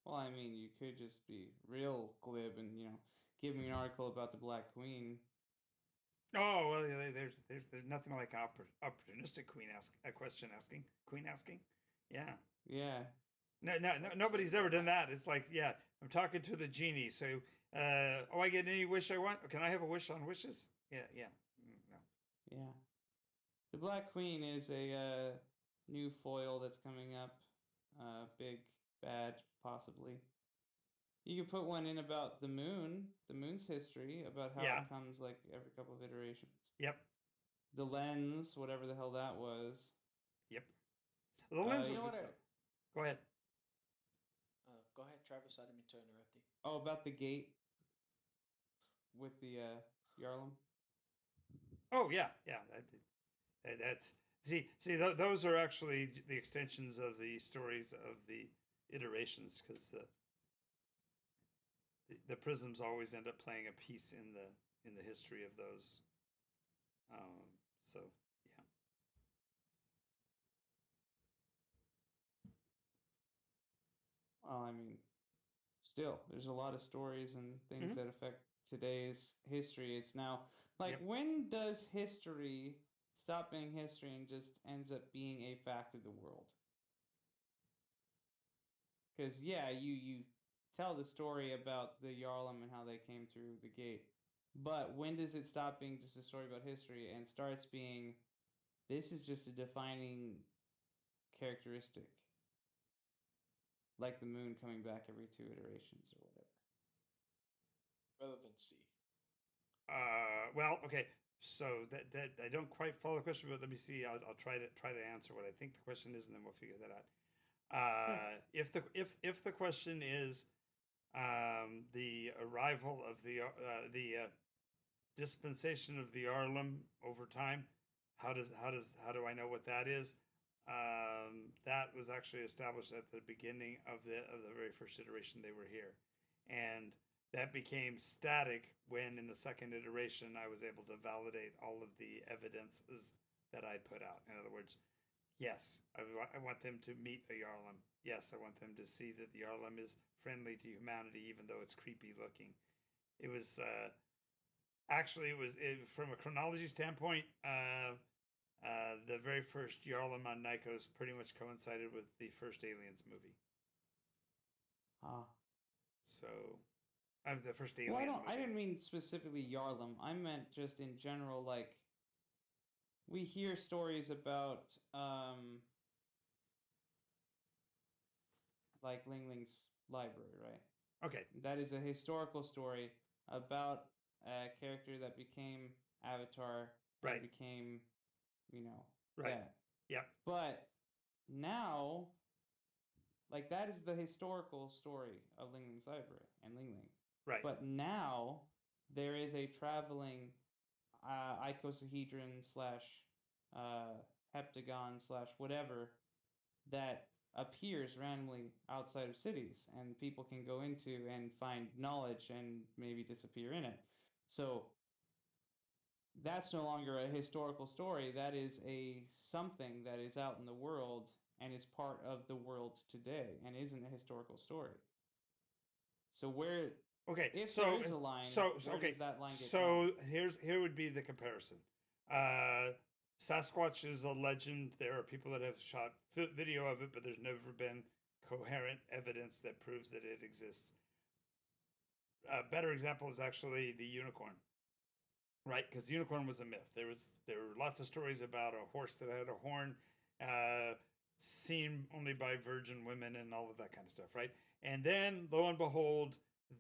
Well, I mean, you could just be real glib and, give me an article about the Black Queen. Oh well, there's nothing like an opportunistic queen asking. Yeah. Yeah. No, nobody's ever done that. It's like, yeah, I'm talking to the genie. So, I get any wish I want? Can I have a wish on wishes? Yeah. No. Yeah. The Black Queen is a new foil that's coming up. Big, bad, possibly. You could put one in about the moon's history, about how Yeah. it comes like every couple of iterations. Yep. The lens, whatever the hell that was. Yep. The lens. you know could what? put- Go ahead. Go ahead, Travis. I didn't mean to interrupt you. Oh, about the gate with the Yarlum. Oh yeah. That's those are actually the extensions of the stories of the iterations, because the prisms always end up playing a piece in the history of those. So yeah. Well, I mean, still, there's a lot of stories and things that affect today's history. It's now like, Yep. when does history stop being history and just ends up being a fact of the world? Because yeah, you tell the story about the Yarlum and how they came through the gate, but when does it stop being just a story about history and starts being, this is just a defining characteristic, like the moon coming back every 2 iterations or whatever? Relevancy. Well, okay. So that I don't quite follow the question, but let me see. I'll try to answer what I think the question is, and then we'll figure that out. If the question is the arrival of the dispensation of the Arlem over time, how do I know what that is? That was actually established at the beginning of the very first iteration they were here, and that became static when in the second iteration I was able to validate all of the evidences that I'd put out. In other words, yes, I want them to meet a Yarlum. Yes, I want them to see that the Yarlum is friendly to humanity, even though it's creepy looking. It was actually from a chronology standpoint. The very first Yarlum on Nikos pretty much coincided with the first Aliens movie. So, the first Alien movie. I didn't mean specifically Yarlum. I meant just in general, like, we hear stories about, like Ling Ling's library, right? Okay. That is a historical story about a character that became Avatar and Right. became, Right. that. Yep. But now, like, that is the historical story of Ling Ling's library and Ling Ling. Right. But now there is a traveling icosahedron slash heptagon slash whatever that appears randomly outside of cities, and people can go into and find knowledge and maybe disappear in it. So that's no longer a historical story. That is a something that is out in the world and is part of the world today and isn't a historical story. So where, okay, if so there is a line, so where okay, does that line get so drawn? here would be the comparison. Sasquatch is a legend. There are people that have shot video of it, but there's never been coherent evidence that proves that it exists. A better example is actually the unicorn, right? Because the unicorn was a myth. There were lots of stories about a horse that had a horn, seen only by virgin women and all of that kind of stuff, right? And then, lo and behold,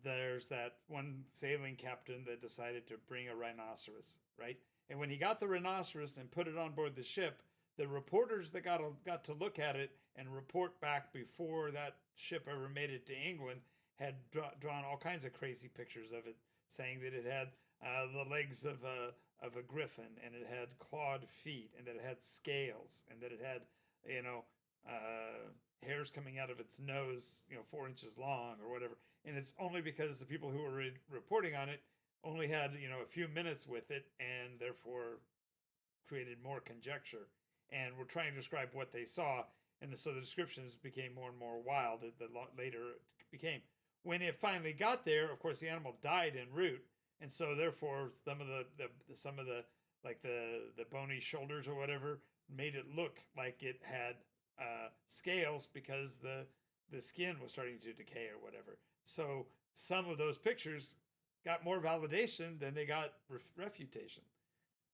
there's that one sailing captain that decided to bring a rhinoceros, right? And when he got the rhinoceros and put it on board the ship, the reporters that got to look at it and report back before that ship ever made it to England had drawn all kinds of crazy pictures of it, saying that it had the legs of a griffin, and it had clawed feet, and that it had scales, and that it had, hairs coming out of its nose, 4 inches long or whatever. And it's only because the people who were reporting on it only had, a few minutes with it, and therefore created more conjecture, and were trying to describe what they saw. And so the descriptions became more and more wild the later it became. When it finally got there, of course, the animal died en route, and so therefore some of the like the bony shoulders or whatever made it look like it had scales, because the skin was starting to decay or whatever. So some of those pictures got more validation than they got refutation.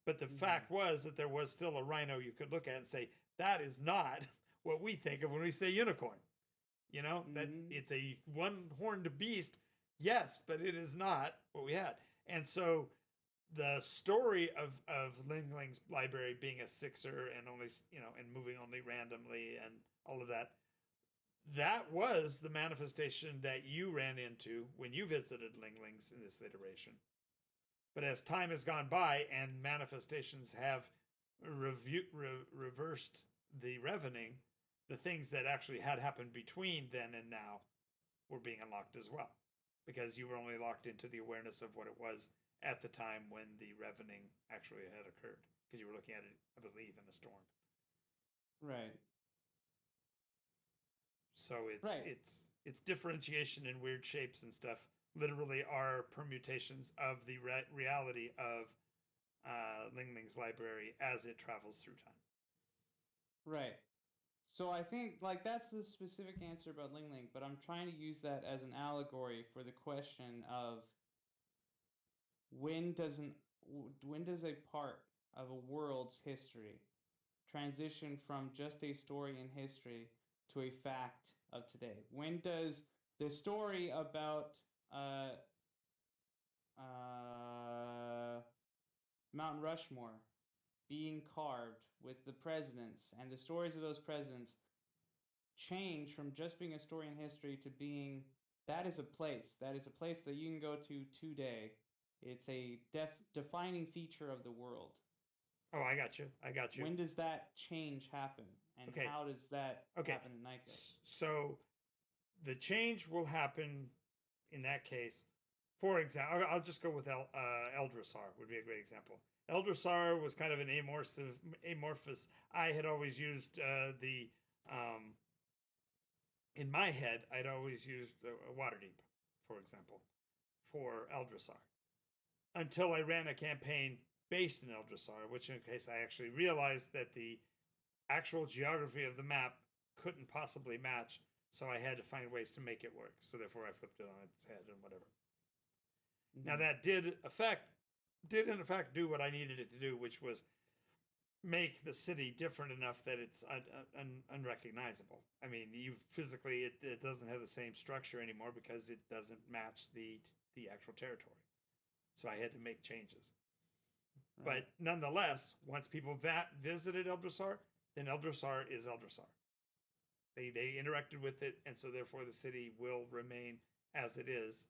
But the fact was that there was still a rhino you could look at and say, that is not what we think of when we say unicorn. That it's a one-horned beast, yes, but it is not what we had. And so the story of Ling Ling's library being a sixer and only, and moving only randomly and all of that, that was the manifestation that you ran into when you visited Ling Ling's in this iteration. But as time has gone by and manifestations have reversed the revening, the things that actually had happened between then and now were being unlocked as well, because you were only locked into the awareness of what it was at the time when the revening actually had occurred, because you were looking at it, I believe, in a storm. Right. So it's differentiation in weird shapes and stuff literally are permutations of the reality of Ling Ling's library as it travels through time. Right. So I think that's the specific answer about Ling Ling, but I'm trying to use that as an allegory for the question of when does a part of a world's history transition from just a story in history to a fact of today? When does the story about Mount Rushmore being carved with the presidents and the stories of those presidents change from just being a story in history to being that is a place that you can go to today? It's a defining feature of the world. Oh, I got you. When does that change happen, and okay. How does that happen in Nike? So the change will happen in that case. For example, I'll just go with Eldrasar would be a great example. Eldrasar was kind of an amorphous. I had always used in my head, I'd always used Waterdeep, for example, for Eldrasar, until I ran a campaign based in Eldrasar, which in case I actually realized that the actual geography of the map couldn't possibly match, so I had to find ways to make it work. So therefore I flipped it on its head and whatever. Now that did in effect do what I needed it to do, which was make the city different enough that it's unrecognizable. I mean, it doesn't have the same structure anymore because it doesn't match the actual territory. So I had to make changes. Right. But nonetheless, once people visited Eldrasar, then Eldrasar is Eldrasar. They interacted with it, and so therefore the city will remain as it is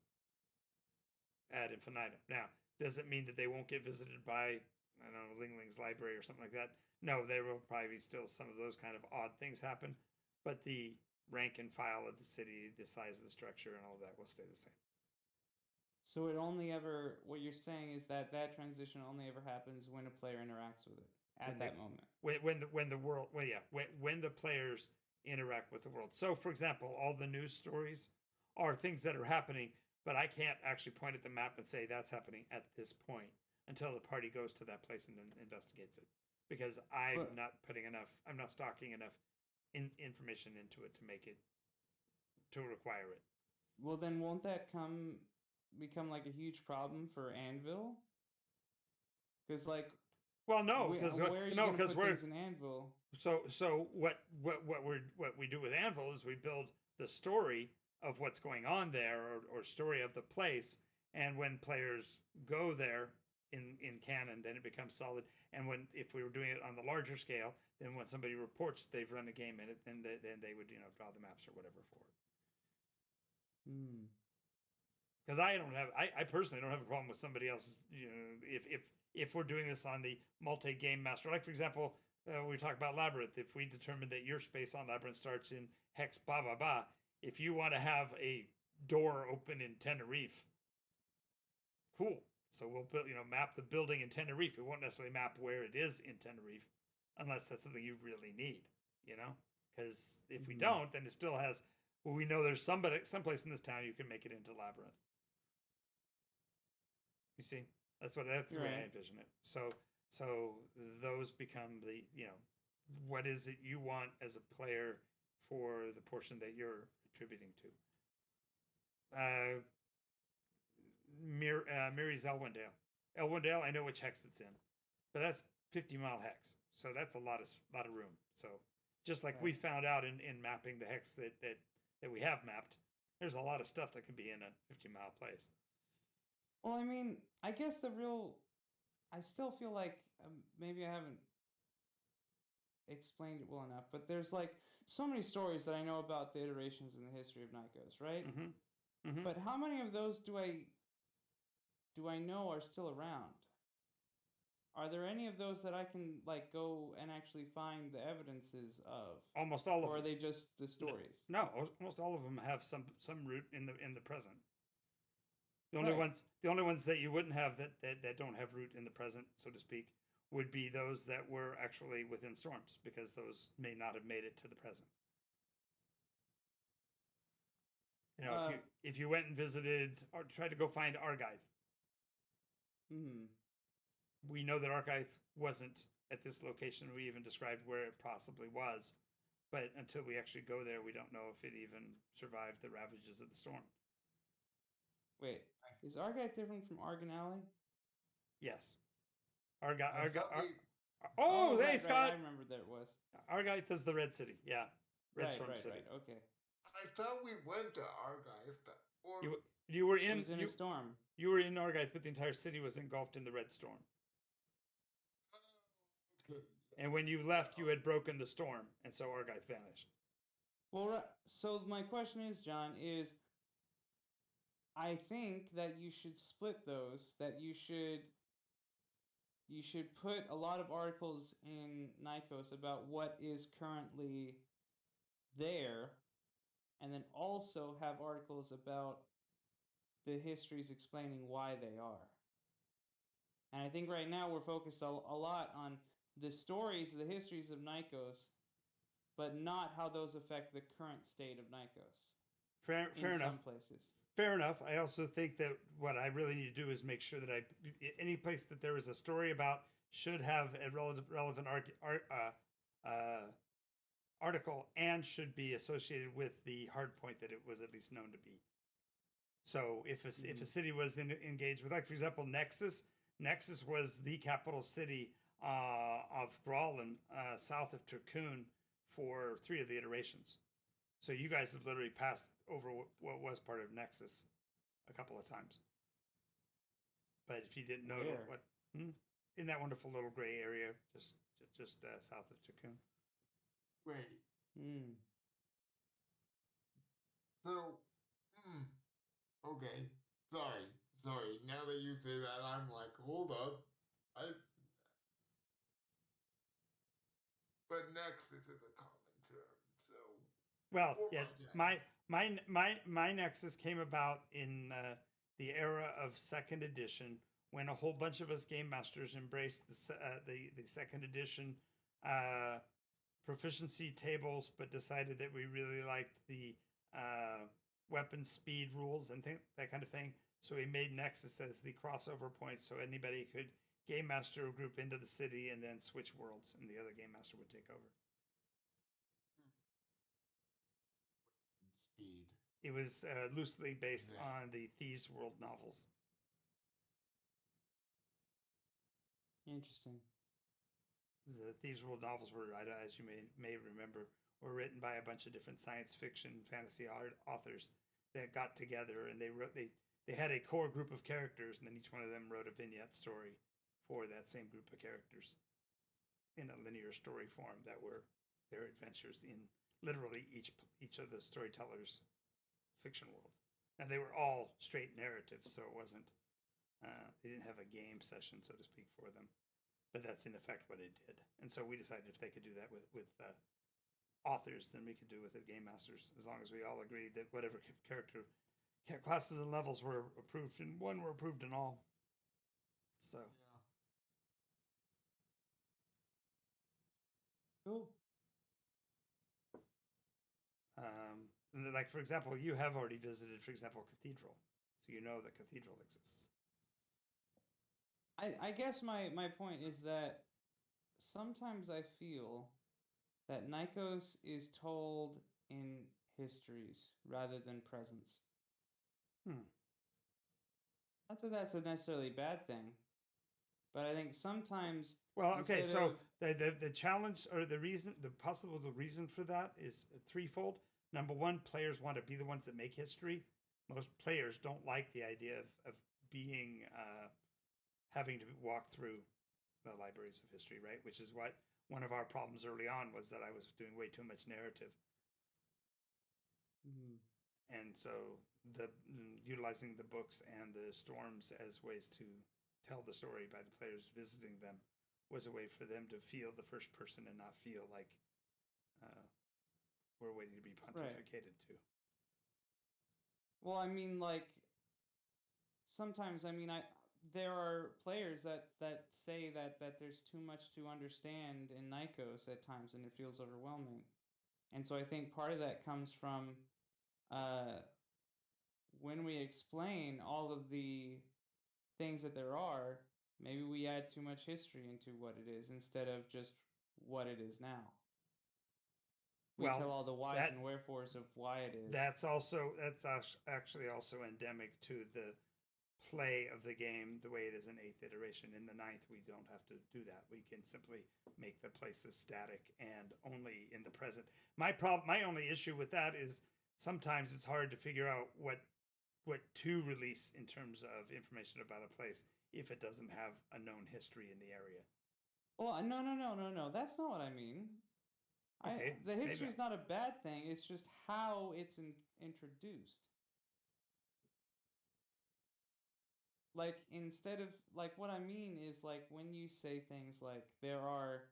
ad infinitum. Now, does it mean that they won't get visited by, I don't know, Ling Ling's library or something like that? No, there will probably still some of those kind of odd things happen, but the rank and file of the city, the size of the structure, and all of that will stay the same. So what you're saying is that transition only ever happens when a player interacts with it at that moment. When the players interact with the world. So, for example, all the news stories are things that are happening, but I can't actually point at the map and say that's happening at this point until the party goes to that place and then investigates it. because I'm But- not putting enough. I'm not stocking enough information into it to make it to require it. Well, then won't that become like a huge problem for Anvil? Because like, Well, no, where because are you no, gonna because put things in Anvil? so what we do with Anvil is we build the story of what's going on there, or story of the place, and when players go there in canon, then it becomes solid. And if we were doing it on the larger scale, then when somebody reports they've run a game in it, then they would draw the maps or whatever for it. Hmm. Because I personally don't have a problem with somebody else's, if we're doing this on the multi-game master, like for example, we talk about Labyrinth. If we determine that your space on Labyrinth starts in hex blah blah blah, if you want to have a door open in Tenerife, cool. So we'll map the building in Tenerife. We won't necessarily map where it is in Tenerife, unless that's something you really need, because if we don't, then it still has. Well, we know there's someplace in this town you can make it into Labyrinth. You see, that's the way I envision it. So those become the what is it you want as a player for the portion that you're attributing to. Miri's Elwendale. Elwendale, I know which hex it's in, but that's 50-mile hex, so that's a lot of room. So just like we found out in mapping the hex that we have mapped, there's a lot of stuff that could be in a 50-mile place. Well, I mean, I guess I still feel like maybe I haven't explained it well enough, but there's like so many stories that I know about the iterations in the history of Nikos, right? Mm-hmm. Mm-hmm. But how many of those do I know are still around? Are there any of those that I can like go and actually find the evidences of? Almost all of them. Or are they just the stories? No, almost all of them have some root in the present. The only ones that you wouldn't have that don't have root in the present, so to speak, would be those that were actually within storms, because those may not have made it to the present. If you went and visited or tried to go find Argyth, we know that Argyth wasn't at this location. We even described where it possibly was, but until we actually go there, we don't know if it even survived the ravages of the storm. Wait, is Argyth different from Argon Alley? Yes. Hey, Scott! Right, I remember that it was. Argyth is the Red City. Yeah. Red Storm City. Right, okay. I thought we went to Argyth, You were It in was in a storm. You were in Argyth, but the entire city was engulfed in the Red Storm. Okay. And when you left, you had broken the storm, and so Argyth vanished. Well, so my question is, John, I think that you should split those, that you should put a lot of articles in Nikos about what is currently there, and then also have articles about the histories explaining why they are. And I think right now we're focused a lot on the stories, the histories of Nikos, but not how those affect the current state of Nikos. Fair enough. Some places. Fair enough. I also think that what I really need to do is make sure that any place that there is a story about should have a relevant article and should be associated with the hard point that it was at least known to be. So if a city was engaged with, like for example, Nexus was the capital city of Gralin, south of Turkun, for 3 of the iterations. So you guys have literally passed over what was part of Nexus a couple of times. But if you didn't know in that wonderful little gray area just south of Turkun. Wait. So, okay. Sorry. Now that you say that, I'm like, hold up. But Nexus is a common term, so. Well, yeah, my Nexus came about in the era of 2nd edition, when a whole bunch of us game masters embraced the 2nd edition proficiency tables, but decided that we really liked the weapon speed rules and that kind of thing. So we made Nexus as the crossover point, so anybody could game master group into the city and then switch worlds, and the other game master would take over. Speed. It was loosely based Yeah. on the Thieves World novels. Interesting. The Thieves World novels were, as you may remember, were written by a bunch of different science fiction, fantasy authors that got together, and they had a core group of characters, and then each one of them wrote a vignette story for that same group of characters in a linear story form that were their adventures in literally each of the storytellers' fiction worlds. And they were all straight narratives, so it wasn't they didn't have a game session, so to speak, for them. But that's in effect what it did. And so we decided if they could do that with authors, then we could do it with the game masters, as long as we all agreed that whatever character classes and levels were approved in one were approved in all. So Yeah. Cool. and like for example, you have already visited, for example, Cathedral, so you know that Cathedral exists. I guess my point is that sometimes I feel that Nikos is told in histories rather than presents. Not that that's a necessarily bad thing, but I think sometimes. Well, okay, instead so of- the challenge or the reason for that is threefold. Number one, players want to be the ones that make history. Most players don't like the idea of being having to walk through the libraries of history, right? Which is what one of our problems early on was, that I was doing way too much narrative. Mhm. And so utilizing the books and the storms as ways to tell the story by the players visiting them was a way for them to feel the first person and not feel like we're waiting to be pontificated to. Well, I mean, like sometimes, I mean, there are players that say that there's too much to understand in Nikos at times, and it feels overwhelming. And so I think part of that comes from when we explain all of the things that there are, maybe we add too much history into what it is instead of just what it is now. We Well, tell all the whys that- and wherefores of why it is. That's actually also endemic to the play of the game the way it is in 8th iteration. In the 9th, we don't have to do that. We can simply make the places static and only in the present. My only issue with that is sometimes it's hard to figure out what to release in terms of information about a place if it doesn't have a known history in the area. Well, no. That's not what I mean. Okay, the maybe history is not a bad thing. It's just how it's introduced. Like instead of like what I mean is like when you say things like there are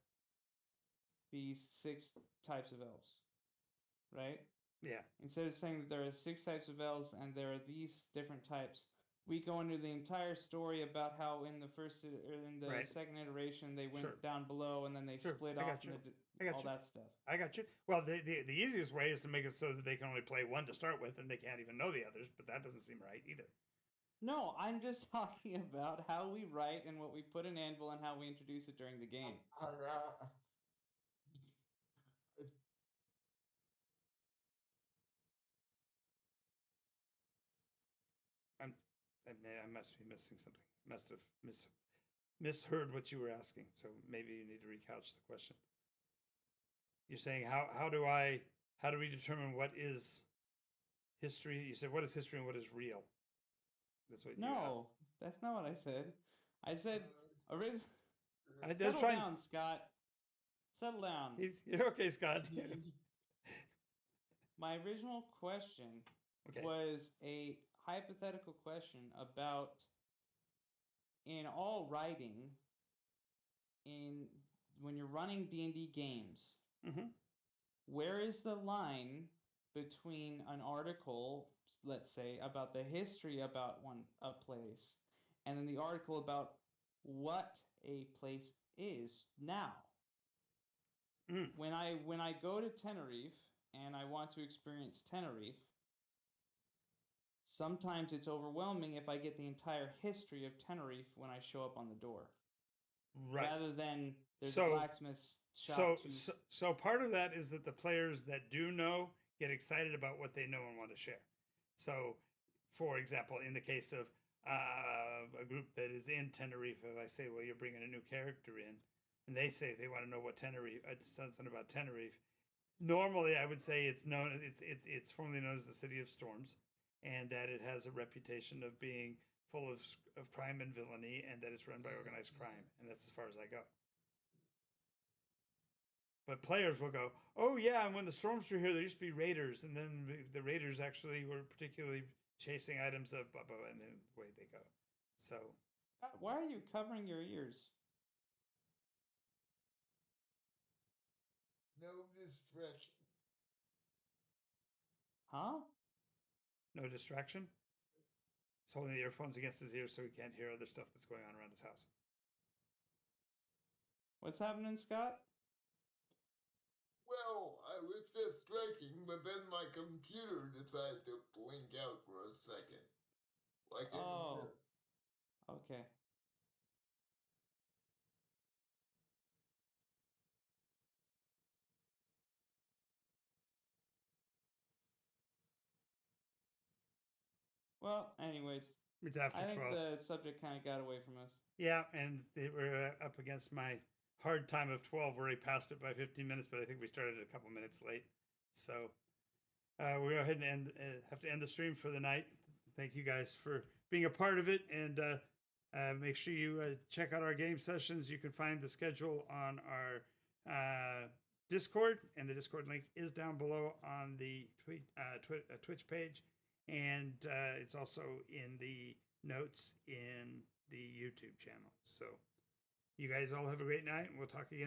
these 6 types of elves, right? Yeah. Instead of saying that there are 6 types of elves and there are these different types, we go into the entire story about how in the first or in the Right. second iteration they went Sure. down below and then they Sure, split I off got you. I got all you. that stuff. I got you. Well, the easiest way is to make it so that they can only play one to start with, and they can't even know the others. But that doesn't seem right either. No, I'm just talking about how we write and what we put in Anvil and how we introduce it during the game. I must be missing something. Must have misheard what you were asking. So maybe you need to recouch the question. You're saying how do we determine what is history? You said what is history and what is real. That's what. No, that's not what I said. I said Settle down, Scott. Settle down. You're okay, Scott. My original question was a hypothetical question about in all writing when you're running D&D games. Mm-hmm. Where is the line between an article, let's say, about the history about a place, and then the article about what a place is now? Mm. When I go to Tenerife and I want to experience Tenerife, sometimes it's overwhelming if I get the entire history of Tenerife when I show up on the door. Right. rather than there's So- a blacksmith's shop. So part of that is that the players that do know get excited about what they know and want to share. So, for example, in the case of a group that is in Tenerife, if I say, well, you're bringing a new character in, and they say they want to know what Tenerife, something about Tenerife. Normally, I would say it's known. It's formerly known as the City of Storms, and that it has a reputation of being full of crime and villainy, and that it's run by organized crime, and that's as far as I go. But players will go, oh yeah, and when the storms were here, there used to be raiders, and then the raiders actually were particularly chasing items of blah blah, and then away they go. So Why are you covering your ears? No distraction. Huh? no distraction. He's holding the earphones against his ears so he can't hear other stuff that's going on around his house. What's happening, Scott? Well, I was just striking, but then my computer decided to blink out for a second. Like in the Oh. middle. Okay. Well, anyways, It's after I think 12. the subject kind of got away from us. Yeah, and they were up against my hard time of 12. Where he passed it by 15 minutes, but I think we started a couple minutes late. So we'll go ahead and have to end the stream for the night. Thank you guys for being a part of it, and make sure you check out our game sessions. You can find the schedule on our Discord, and the Discord link is down below on the Twitch page, and it's also in the notes in the YouTube channel. So you guys all have a great night, and we'll talk again.